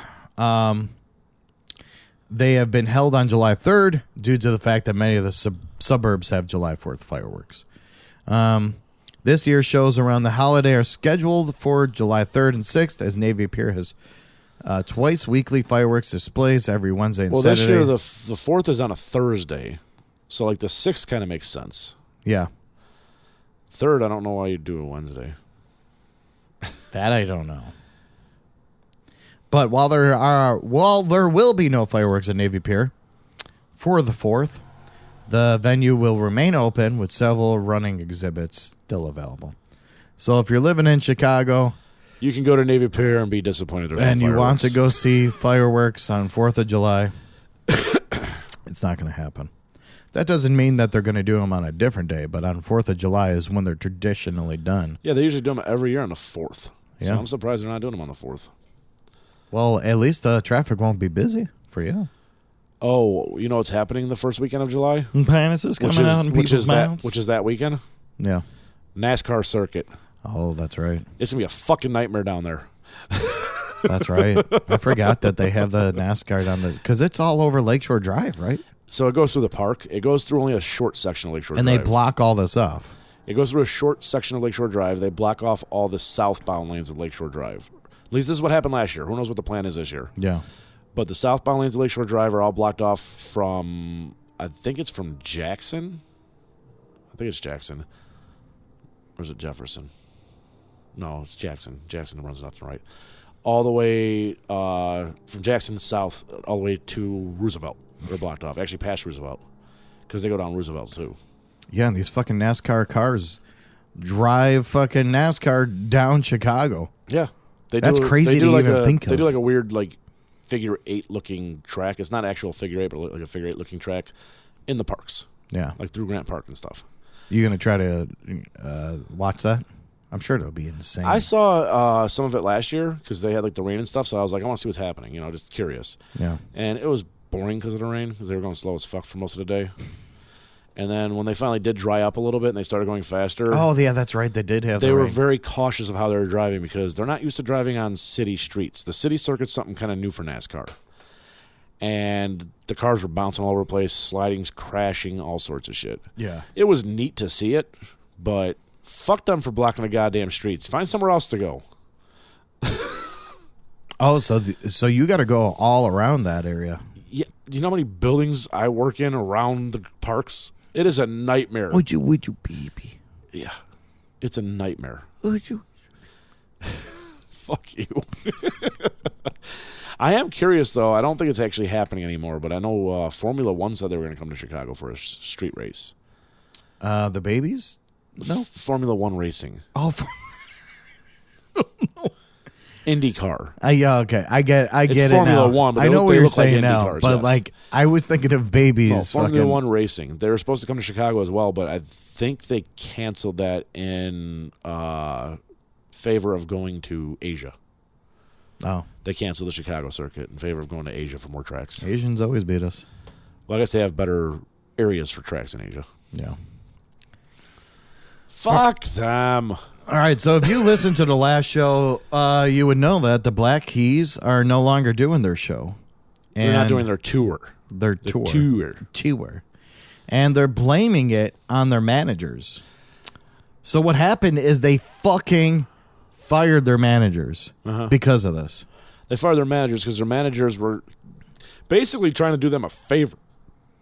They have been held on July 3rd due to the fact that many of the suburbs have July 4th fireworks. This year's shows around the holiday are scheduled for July 3rd and 6th, as Navy Pier has twice weekly fireworks displays every Wednesday and Saturday. This year the 4th is on a Thursday, so like the 6th kind of makes sense. Yeah. 3rd, I don't know why you'd do a Wednesday. That I don't know. But while there will be no fireworks at Navy Pier for the 4th, the venue will remain open with several running exhibits still available. So if you're living in Chicago, you can go to Navy Pier and be disappointed. And you want to go see fireworks on 4th of July, it's not going to happen. That doesn't mean that they're going to do them on a different day, but on 4th of July is when they're traditionally done. Yeah, they usually do them every year on the 4th. Yeah. So I'm surprised they're not doing them on the 4th. Well, at least the traffic won't be busy for you. Oh, you know what's happening the first weekend of July? Penises coming out in people's mouths. Which is that weekend? Yeah. NASCAR circuit. Oh, that's right. It's going to be a fucking nightmare down there. That's right. I forgot that they have the NASCAR down there. Because it's all over Lakeshore Drive, right? So it goes through the park. It goes through only a short section of Lakeshore Drive. And they block all this off. It goes through a short section of Lakeshore Drive. They block off all the southbound lanes of Lakeshore Drive. At least this is what happened last year. Who knows what the plan is this year? Yeah. But the southbound lanes of Lakeshore Drive are all blocked off from, I think it's from Jackson. I think it's Jackson. Or is it Jefferson? No, it's Jackson. Jackson runs left and right. All the way from Jackson south all the way to Roosevelt. They're blocked off. Actually past Roosevelt. Because they go down Roosevelt too. Yeah, and these fucking NASCAR cars drive fucking NASCAR down Chicago. Yeah. That's crazy to even think of. They do like a weird like figure 8 looking track. It's not actual figure 8, but like a figure 8 looking track in the parks. Yeah. Like through Grant Park and stuff. You going to try to watch that? I'm sure it'll be insane. I saw some of it last year because they had like the rain and stuff, so I was like, I want to see what's happening, just curious. Yeah. And it was boring because of the rain because they were going slow as fuck for most of the day. And then when they finally did dry up a little bit and they started going faster. Oh, yeah, that's right. They did have They the were rain. very cautious of how they were driving because they're not used to driving on city streets. The city circuit's something kind of new for NASCAR. And the cars were bouncing all over the place, sliding, crashing, all sorts of shit. Yeah. It was neat to see it, but fuck them for blocking the goddamn streets. Find somewhere else to go. Oh, so you got to go all around that area. Yeah, you know how many buildings I work in around the parks? It is a nightmare. Would you, baby? Yeah, it's a nightmare. Would you? Fuck you. I am curious, though. I don't think it's actually happening anymore, but I know Formula One said they were going to come to Chicago for a street race. The babies? No. Formula One racing. Oh, IndyCar. yeah, okay. I get It's it Formula now. One, but I know they what you're look like saying Indy now, cars, but yes. like I was thinking of babies. No, Formula fucking, One racing. They were supposed to come to Chicago as well, but I think they canceled that in favor of going to Asia. Oh, They canceled the Chicago circuit in favor of going to Asia for more tracks. Asians always beat us. Well, I guess they have better areas for tracks in Asia. Yeah. Fuck them. All right, so if you listened to the last show, you would know that the Black Keys are no longer doing their show. And They're not doing their tour. their tour. And they're blaming it on their managers. So what happened is they fucking fired their managers because of this. They fired their managers because their managers were basically trying to do them a favor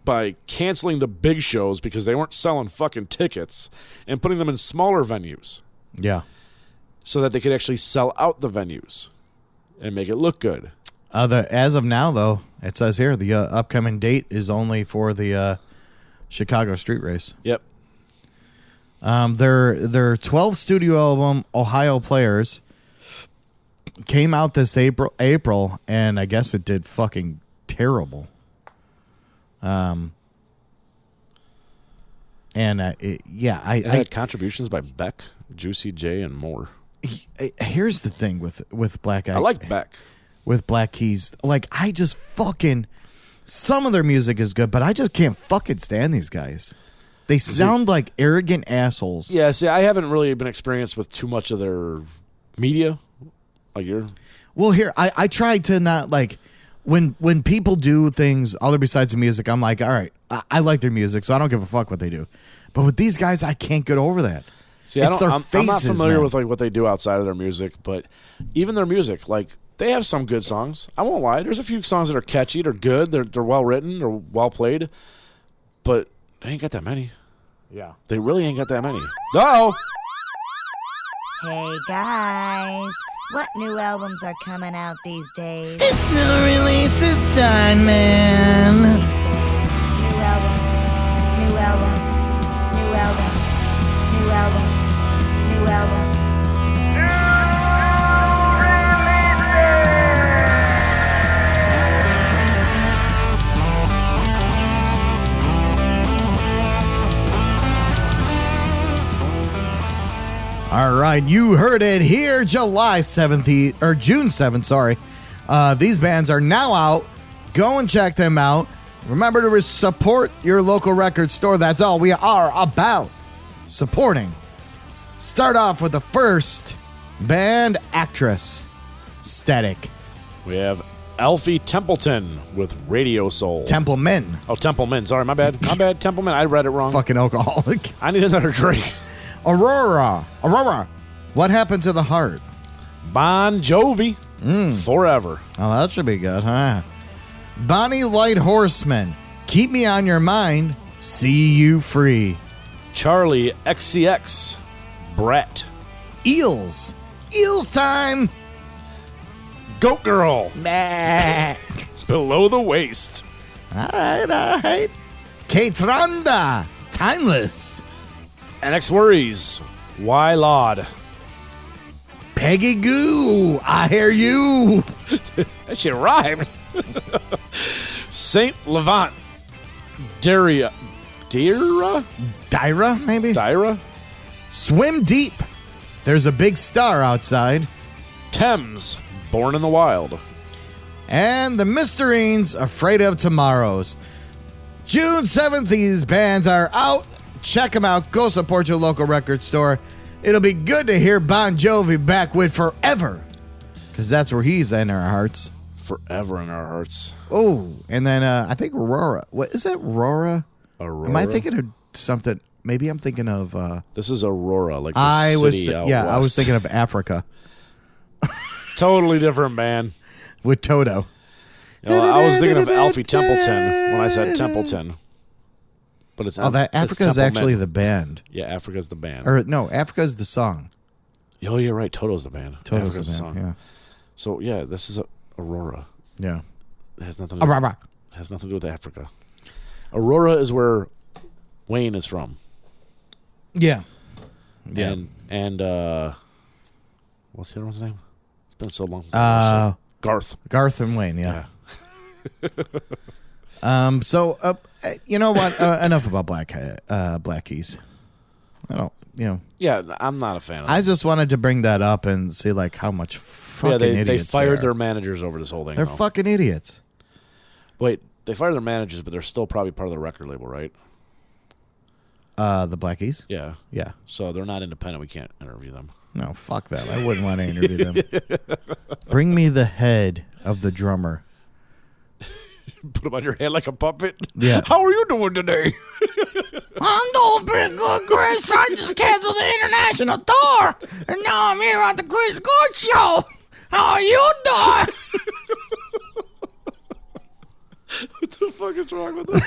by canceling the big shows because they weren't selling fucking tickets and putting them in smaller venues Yeah. so that they could actually sell out the venues and make it look good. As of now, though, it says here the upcoming date is only for the Chicago street race. Yep. Their 12th studio album, Ohio Players, came out this April, and I guess it did fucking terrible. It had contributions by Beck, Juicy J, and more. Here's the thing with Black Eyed. I like Beck. With Black Keys. Like, I just fucking... Some of their music is good, but I just can't fucking stand these guys. They sound like arrogant assholes. Yeah, see, I haven't really been experienced with too much of their media. Like you're... Well, here, I tried to not, like... when people do things other besides the music, I'm like, all right, I like their music, so I don't give a fuck what they do. But with these guys, I can't get over that. See, It's their I'm not faces, familiar man. with like what they do outside of their music, but even their music, like they have some good songs. I won't lie. There's a few songs that are catchy, they're good, they're well written, they're well played, but they ain't got that many. Yeah. They really ain't got that many. No. Hey guys, what new albums are coming out these days? It's new releases sign, man. New albums, new albums, new albums, new albums, new albums. All right, you heard it here, July 7th, or June 7th, sorry. These bands are now out. Go and check them out. Remember to support your local record store. That's all we are about, supporting. Start off with the first band, Actress, Static. We have Alfie Templeton with Radio Soul. Templemen, Oh, Templeman. Sorry, my bad. My bad, Templeman. I read it wrong. fucking alcoholic. I need another drink. Aurora, What Happened to the Heart? Bon Jovi. Forever. Oh, that should be good, huh? Bonnie Light Horseman, Keep Me on Your Mind, See You Free. Charlie XCX. Brett. Eels Time. Goat Girl. Below the Waist. All right. Kate Timeless. NX Worries. Why Laud. Peggy Goo, I Hear You. That shit rhymed. Saint Levant. Dyra, maybe? Dyra. Swim Deep, There's a Big Star Outside. Thames. Born in the Wild. And the Mysterines, Afraid of Tomorrows. June 7th, these bands are out. Check them out. Go support your local record store. It'll be good to hear Bon Jovi back with Forever, because that's where he's in our hearts. Forever in our hearts. Oh, and then I think Aurora. What is that, Aurora? Aurora. Am I thinking of something? Maybe I'm thinking of... This is Aurora, like the I was city out I was west. thinking of Africa Totally different band. with Toto. You know, I was thinking of Alfie Templeton when I said Templeton. But it's Oh, that it's Africa is Templeman. actually the band. Yeah, Africa's the band. Or no, Africa is the song. Oh, you're right. Toto's the band. Toto's Africa's the band. song. Yeah. So yeah, this is Aurora. Yeah. It has nothing. To do, Aurora. has nothing to do with Africa. Aurora is where Wayne is from. Yeah. Yeah. And what's the other one's name? It's been so long. Since I watched it. Garth. Garth and Wayne, yeah. So you know what? Enough about Black Keys. I don't, Yeah, I'm not a fan of I them. just wanted to bring that up and see like how much fucking they idiots fired they their are. managers over this whole thing. They're though. fucking idiots. Wait, they fired their managers, but they're still probably part of the record label, right? The Black Keys? Yeah. Yeah. So they're not independent. We can't interview them. No, fuck that. I wouldn't want to interview them. Bring me the head of the drummer. Put them on your head like a puppet. Yeah. How are you doing today? I'm doing pretty good, Chris. I just canceled the international tour, and now I'm here on the Chris Gord Show. How are you doing? What the fuck is wrong with this?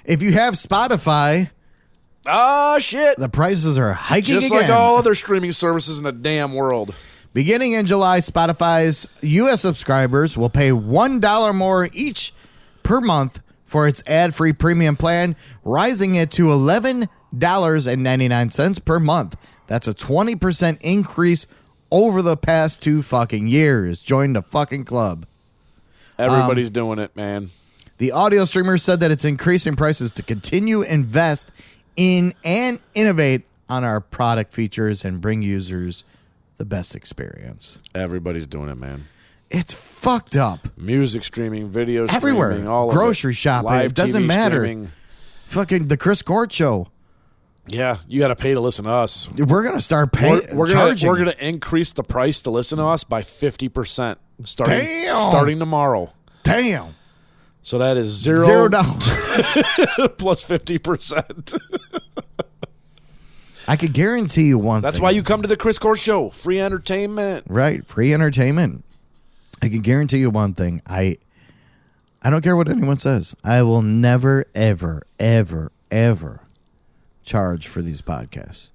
If you have Spotify, Ah, shit. the prices are hiking Just again. like all other streaming services in the damn world. Beginning in July, Spotify's U.S. subscribers will pay $1 more each per month for its ad-free premium plan, rising it to $11.99 per month. That's a 20% increase over the past 2 fucking years. Join the fucking club. Everybody's doing it, man. The audio streamer said that it's increasing prices to continue invest in and innovate on our product features and bring users the best experience. Everybody's doing it, man. It's fucked up. Music streaming, video Everywhere. streaming, all of Grocery it. shopping, Live it doesn't TV matter. streaming. Fucking the Chris Court show. Yeah, you got to pay to listen to us. We're gonna start We're charging. gonna increase the price to listen to us by 50% Damn. starting tomorrow. Damn. So that is $0 plus 50%. I could guarantee you one That's thing. why you come to the Chris Court Show. Free entertainment. Right, free entertainment. I can guarantee you one thing. I don't care what anyone says. I will never, ever, ever, ever charge for these podcasts.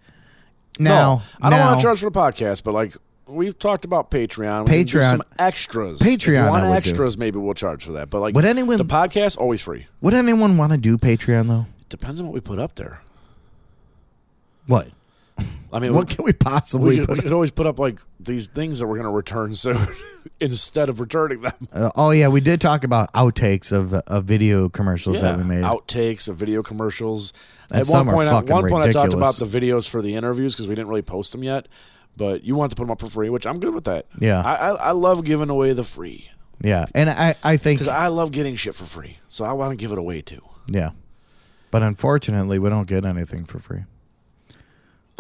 Now, I don't want to charge for the podcast, but like we've talked about Patreon. We can do Patreon. some extras. Patreon, If you I want would extras, maybe we'll charge for that. But like Would anyone- the podcast, always free. Would anyone want to do Patreon though? Depends on what we put up there. What? I mean, What can we possibly we put? could always put up like these things that we're going to return soon instead of returning them. Oh yeah, we did talk about outtakes of video commercials that we made. Outtakes of video commercials. And At some one are point, fucking I talked about ridiculous. the videos for the interviews because we didn't really post them yet. But you wanted to put them up for free, which I'm good with that. Yeah. I love giving away the free Yeah, and I think because I love getting shit for free. So I want to give it away too. yeah, but unfortunately, we don't get anything for free.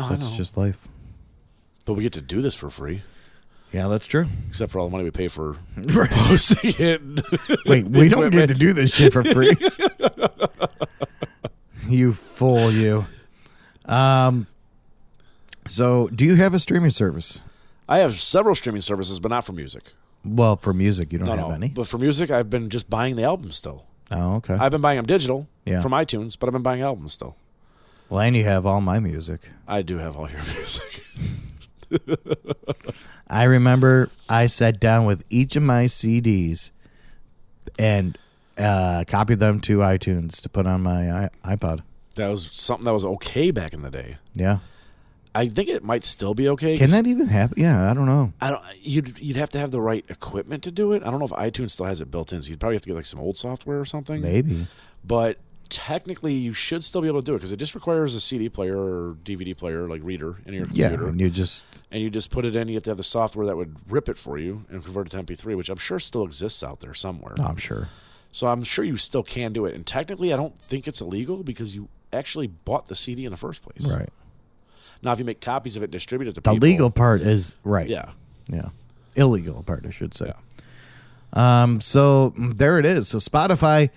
Oh, That's I know. just life. But we get to do this for free, Yeah, that's true. except for all the money we pay for posting it. Wait, we don't get to do this shit for free. You fool, you. So, do you have a streaming service? I have several streaming services, but not for music. Well, for music, you don't No, have no. any. But for music, I've been just buying the albums still. Oh, okay. I've been buying them digital Yeah. from iTunes, but I've been buying albums still. Well, and you have all my music. I do have all your music. I remember I sat down with each of my CDs and copied them to iTunes to put on my iPod. That was something that was okay back in the day. Yeah. I think it might still be okay. Can 'cause that even happen? Yeah, I don't know. I don't. You'd have to have the right equipment to do it. I don't know if iTunes still has it built in. So you'd probably have to get like some old software or something. Maybe. But technically, you should still be able to do it because it just requires a CD player or DVD player, like reader, in your Yeah, computer. and you just... And you just put it in. You have to have the software that would rip it for you and convert it to MP3, which I'm sure still exists out there somewhere. Oh, I'm sure. So I'm sure you still can do it. And technically, I don't think it's illegal because you actually bought the CD in the first place. Right. Now, if you make copies of it and distribute it to The people, legal part is... Right. yeah. Yeah. Illegal part, I should say. So there it is. So Spotify,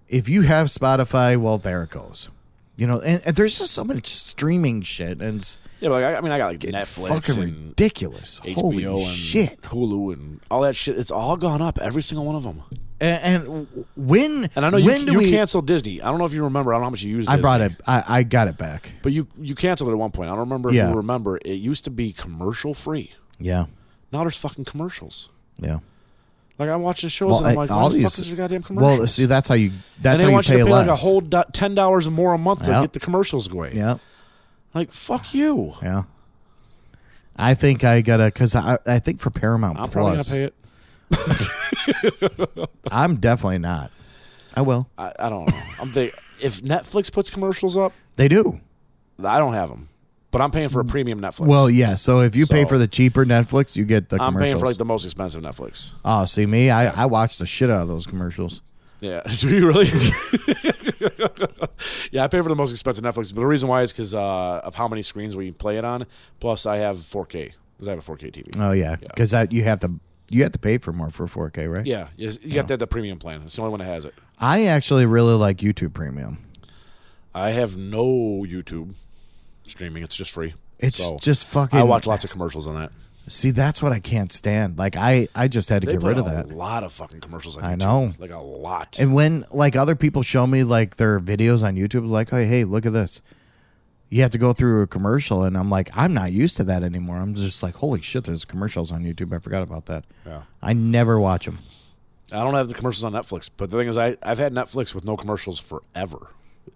if you have Spotify, well, there it goes. You know, and there's just so much streaming shit, and it's Yeah, but I mean, I got like getting Netflix fucking and ridiculous. HBO Holy and shit. Hulu and all that shit. It's all gone up, every single one of them. And when... And I know when do you we... canceled Disney. I don't know if you remember. I don't know how much you used I Disney. brought it... I got it back. But you canceled it at one point. I don't remember if Yeah. you remember. It used to be commercial free. Yeah. Now there's fucking commercials. Yeah. Like I watch the shows Well, and I'm like, all why the these... fuck is there goddamn commercials? Well, see, that's how you... and That's they how you want you pay to pay less. like a whole $10 or more a month to Yep. get the commercials going. Yeah. Like, fuck you. Yeah. I think I gotta... Because I think for Paramount I'm probably Plus... going to pay it. I'm definitely not. I will. I don't know. I'm thinking, if Netflix puts commercials up, They do. I don't have them. But I'm paying for a premium Netflix. Well, yeah. So if you pay So- for the cheaper Netflix, you get the I'm commercials. paying for like the most expensive Netflix. Oh, see me? I watch the shit out of those commercials. Yeah. Do you really? Yeah, I pay for the most expensive Netflix. But the reason why is because of how many screens we play it on. Plus, I have 4K because I have a 4K TV. Oh yeah, because you have to pay for more for 4K, right? Yeah, you have to have the premium plan. It's the only one that has it. I actually really like YouTube Premium. I have no YouTube streaming. It's just free. It's So, just fucking. I watch lots of commercials on that. See, that's what I can't stand. Like I just had to They get put rid of a that. lot of fucking commercials on I YouTube. know. Like a lot. And when like other people show me like their videos on YouTube, like, oh, hey, look at this. You have to go through a commercial, and I'm like, I'm not used to that anymore. I'm just like, holy shit, there's commercials on YouTube. I forgot about that. Yeah. I never watch them. I don't have the commercials on Netflix, but the thing is, I've had Netflix with no commercials forever.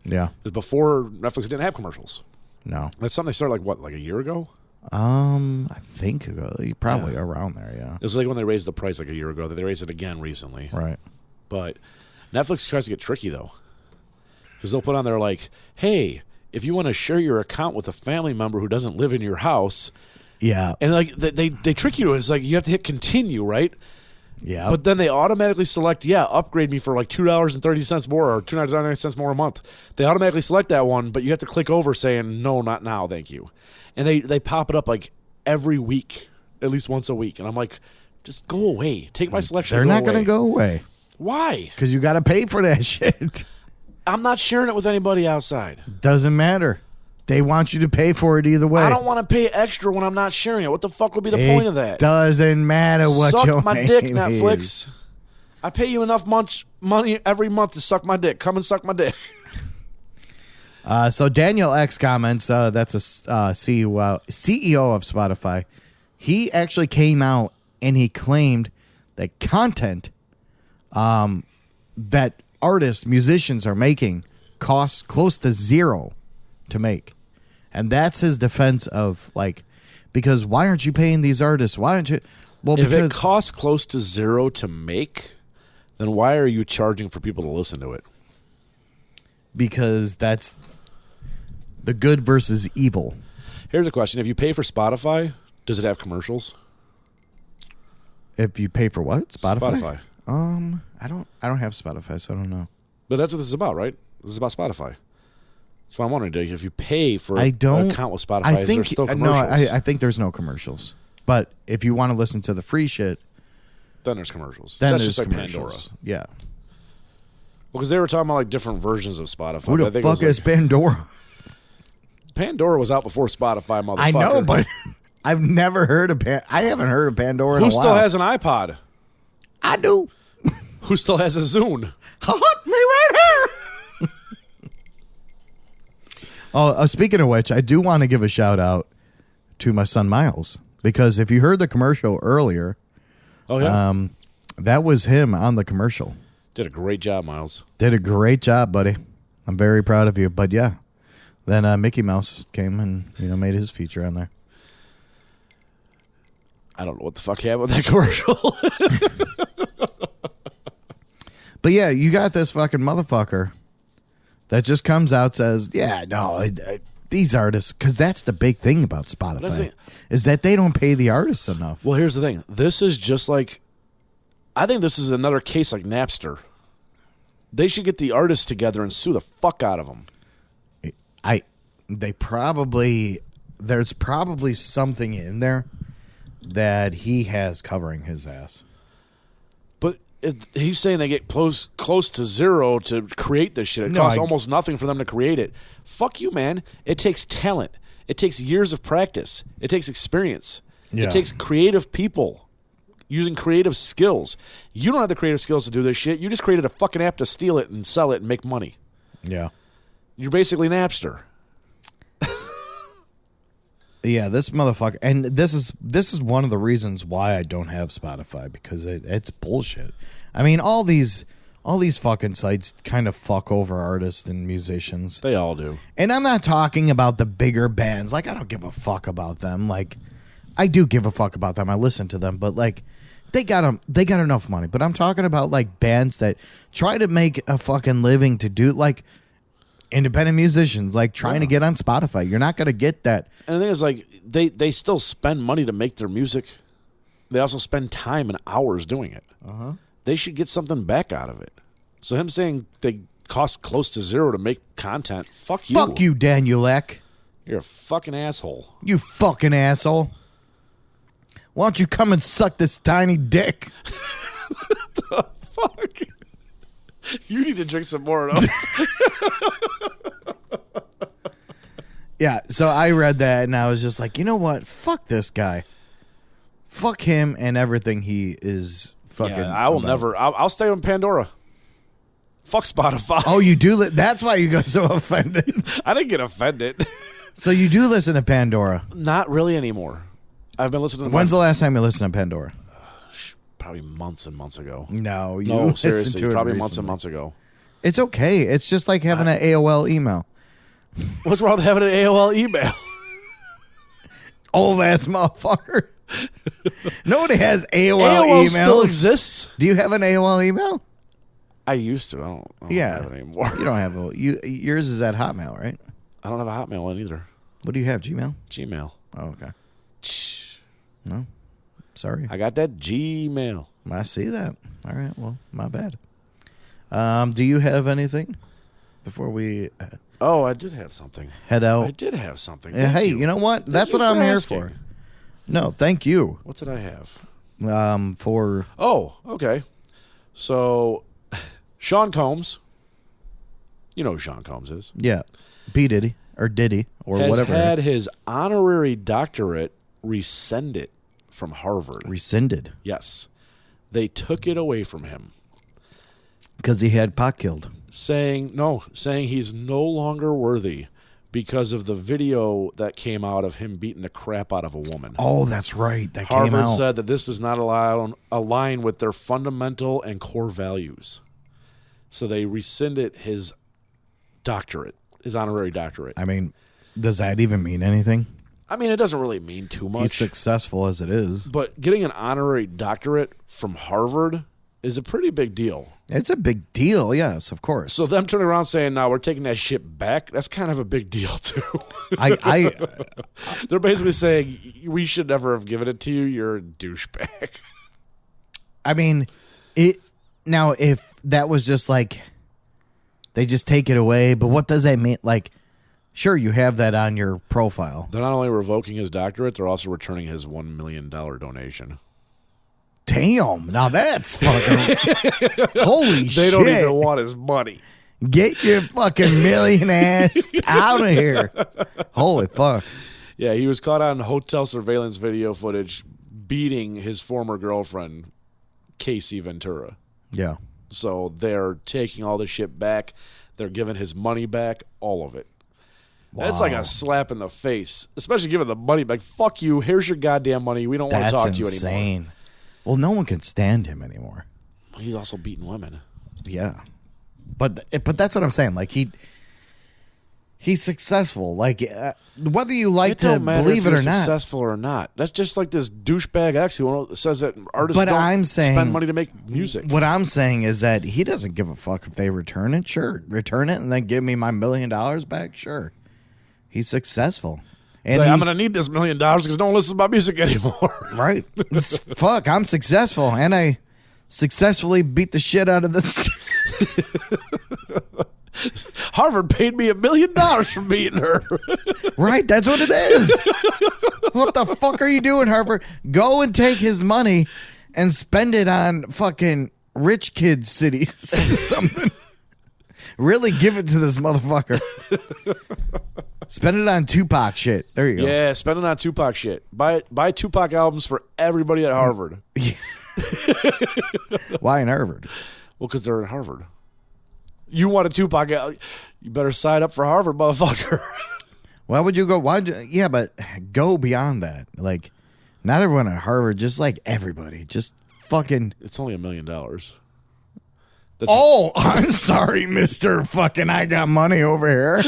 Yeah. Because before Netflix didn't have commercials. No. That's something they started like a year ago. I think probably around there. Yeah. It was like when they raised the price like a year ago. They raised it again recently. Right. But Netflix tries to get tricky though, because they'll put on there like, "Hey, if you want to share your account with a family member who doesn't live in your house," Yeah. and like they trick you. It's like you have to hit continue, right? Yeah. But then they automatically select, upgrade me for like $2.30 more or $2.99 more a month. They automatically select that one, but you have to click over saying, no, not now, thank you. And they pop it up like every week, at least once a week. And I'm like, just go away. Take my selection. They're not going to go away. Why? Because you got to pay for that shit. I'm not sharing it with anybody outside. Doesn't matter. They want you to pay for it either way. I don't want to pay extra when I'm not sharing it. What the fuck would be the point of that? Doesn't matter what suck your my name dick, is. Netflix. I pay you enough money every month to suck my dick. Come and suck my dick. So Daniel X comments, that's a CEO of Spotify. He actually came out and he claimed that content that artists, musicians are making costs close to zero to make. And that's his defense of, like, because why aren't you paying these artists? Why aren't you? Well, If because it costs close to zero to make, then why are you charging for people to listen to it? because that's the good versus evil. Here's a question. If you pay for Spotify, does it have commercials? If you pay for what? Spotify. I don't have Spotify, so I don't know. But that's what this is about, right? This is about Spotify. That's what I'm wondering. If you pay for I don't an account with Spotify, I think is there still no. commercials? I think there's no commercials. But if you want to listen to the free shit, then there's commercials. then That's there's just like commercials. Pandora. Yeah. Well, because they were talking about like different versions of Spotify. Who I the think it was fuck is like- Pandora? Pandora was out before Spotify, motherfucker. I know, but I've never heard of I haven't heard of Pandora in who a while. still has an iPod? I do. Who still has a Zune? Hot me right here. Speaking of which, I do want to give a shout out to my son Miles, because if you heard the commercial earlier, Oh yeah, that was him on the commercial. did a great job, Miles. Did a great job, buddy. I'm very proud of you. But yeah, then Mickey Mouse came and made his feature on there. I don't know what the fuck happened with that commercial. But yeah, you got this fucking motherfucker that just comes out, says, yeah, no, these artists, because that's the big thing about Spotify, is that they don't pay the artists enough. Well, here's the thing. This is just like, I think this is another case like Napster. They should get the artists together and sue the fuck out of them. There's probably something in there that he has covering his ass. But he's saying they get close to zero to create this shit. It costs almost nothing for them to create it. Fuck you, man. It takes talent. It takes years of practice. It takes experience. Yeah. It takes creative people using creative skills. You don't have the creative skills to do this shit. You just created a fucking app to steal it and sell it and make money. Yeah. You're basically Napster. Yeah, this motherfucker, and this is one of the reasons why I don't have Spotify, because it's bullshit. I mean, all these fucking sites kind of fuck over artists and musicians. They all do. And I'm not talking about the bigger bands. Like, I don't give a fuck about them. Like, I do give a fuck about them. I listen to them, but like, they got enough money. But I'm talking about like bands that try to make a fucking living to do like independent musicians, like trying to get on Spotify. You're not going to get that. And the thing is, like, they still spend money to make their music. They also spend time and hours doing it. They should get something back out of it. So him saying they cost close to zero to make content, fuck you. Fuck you, Daniel Ek. You're a fucking asshole. You fucking asshole. Why don't you come and suck this tiny dick? Fuck. You need to drink some more of those. Yeah, so I read that and I was just like, you know what? Fuck this guy. Fuck him and everything he is fucking. Yeah, I will about. never. I'll stay on Pandora. Fuck Spotify. Oh, you do? That's why you got so offended. I didn't get offended. So you do listen to Pandora? Not really anymore. I've been listening to When's the last time you listened to Pandora? probably months and months ago. No, you No, listened seriously, to it probably months and recently. months ago. It's okay. It's just like having an AOL email. What's wrong with having an AOL email? Old ass motherfucker. Nobody has AOL AOL emails. still exists. Do you have an AOL email? I used to. I don't Yeah. have it anymore. You don't have a. Yours is at Hotmail, right? I don't have a Hotmail one either. What do you have? Gmail? Gmail. Oh, okay. No, sorry. I got that Gmail. I see that. All right. Well, my bad. Do you have anything before we Oh, I did have something. head out? I did have something. Yeah, Thank hey, you know what? That's what you I'm for here asking. for. No, thank you. What did I have? For Oh, okay. So, Sean Combs, you know who Sean Combs is, P. Diddy or Diddy or has whatever. had his honorary doctorate rescinded from Harvard. Rescinded Yes. They took it away from him, because he had pot killed. saying he's no longer worthy because of the video that came out of him beating the crap out of a woman. Oh, that's right. That came Harvard out. said that this does not align with their fundamental and core values. So they rescinded his doctorate, his honorary doctorate. I mean, does that even mean anything? I mean, it doesn't really mean too much. He's successful as it is. But getting an honorary doctorate from Harvard is a pretty big deal. It's a big deal, yes, of course. So them turning around saying, "No, we're taking that shit back," that's kind of a big deal too. I They're basically saying, "We should never have given it to you. You're a douchebag." I mean, now if that was just like they just take it away, but what does that mean? Like, sure, you have that on your profile. They're not only revoking his doctorate, they're also returning his $1 million donation. Damn, now that's fucking holy shit. They don't even want his money. Get your fucking million ass out of here. Holy fuck. Yeah, he was caught on hotel surveillance video footage beating his former girlfriend, Casey Ventura. Yeah. So they're taking all this shit back. They're giving his money back, all of it. That's like a slap in the face, especially giving the money back. Fuck you. Here's your goddamn money. We don't want to That's talk to you anymore. insane. Well, no one can stand him anymore. He's also beating women. Yeah. But that's what I'm saying. Like, he's successful. Like, whether you like It to don't matter believe if it or you're not. successful or not. That's just like this douchebag ex who says that artists But don't I'm saying- spend money to make music. What I'm saying is that he doesn't give a fuck if they return it. Sure, return it and then give me my $1 million back. Sure, he's successful, and Like, I'm going to need this $1 million because no one listens to my music anymore. right. Fuck, I'm successful, and I successfully beat the shit out of this. Harvard paid me $1 million for beating her. Right, that's what it is. What the fuck are you doing, Harvard? Go and take his money and spend it on fucking rich kid cities or something. Really give it to this motherfucker. Spend it on Tupac shit. There you go. Yeah, spending on Tupac shit. Buy Tupac albums for everybody at Harvard. Why in Harvard? Well, because they're at Harvard. You want a Tupac album, you better sign up for Harvard, motherfucker. Why would you go? Yeah, but go beyond that. Like, not everyone at Harvard, just like everybody. Just fucking. It's only $1 million. Oh, I'm sorry, Mr. Fucking I got money over here.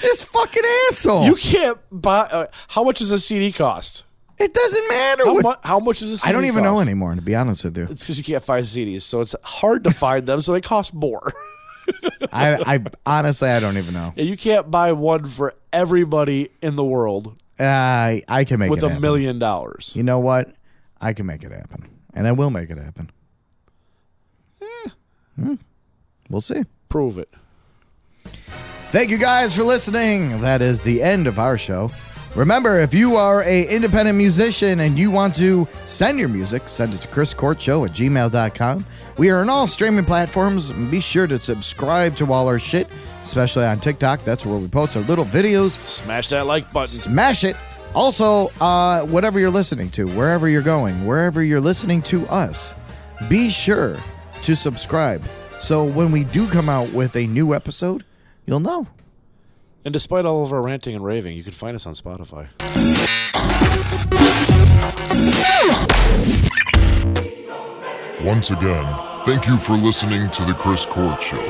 This fucking asshole. You can't buy. How much does a CD cost? It doesn't matter. How much is a CD I don't even know cost? anymore, to be honest with you. It's because you can't find CDs, so it's hard to find them, so they cost more. I honestly, I don't even know. And you can't buy one for everybody in the world I can make with it $1 happen. million. You know what? I can make it happen, and I will make it happen. We'll see. Prove it. Thank you guys for listening. That is the end of our show. Remember, if you are an independent musician and you want to send your music, send it to chriscourtshow@gmail.com. We are on all streaming platforms. Be sure to subscribe to all our shit, especially on TikTok. That's where we post our little videos. Smash that like button. Smash it. Also, whatever you're listening to, wherever you're going, wherever you're listening to us, be sure to subscribe. So when we do come out with a new episode, you'll know. And despite all of our ranting and raving, you can find us on Spotify. Once again, thank you for listening to The Chris Court Show.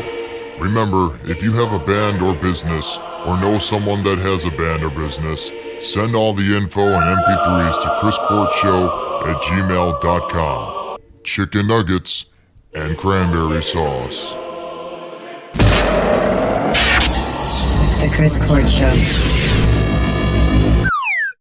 Remember, if you have a band or business, or know someone that has a band or business, send all the info and MP3s to chriscourtshow@gmail.com. Chicken nuggets and cranberry sauce. The Chris Court Show.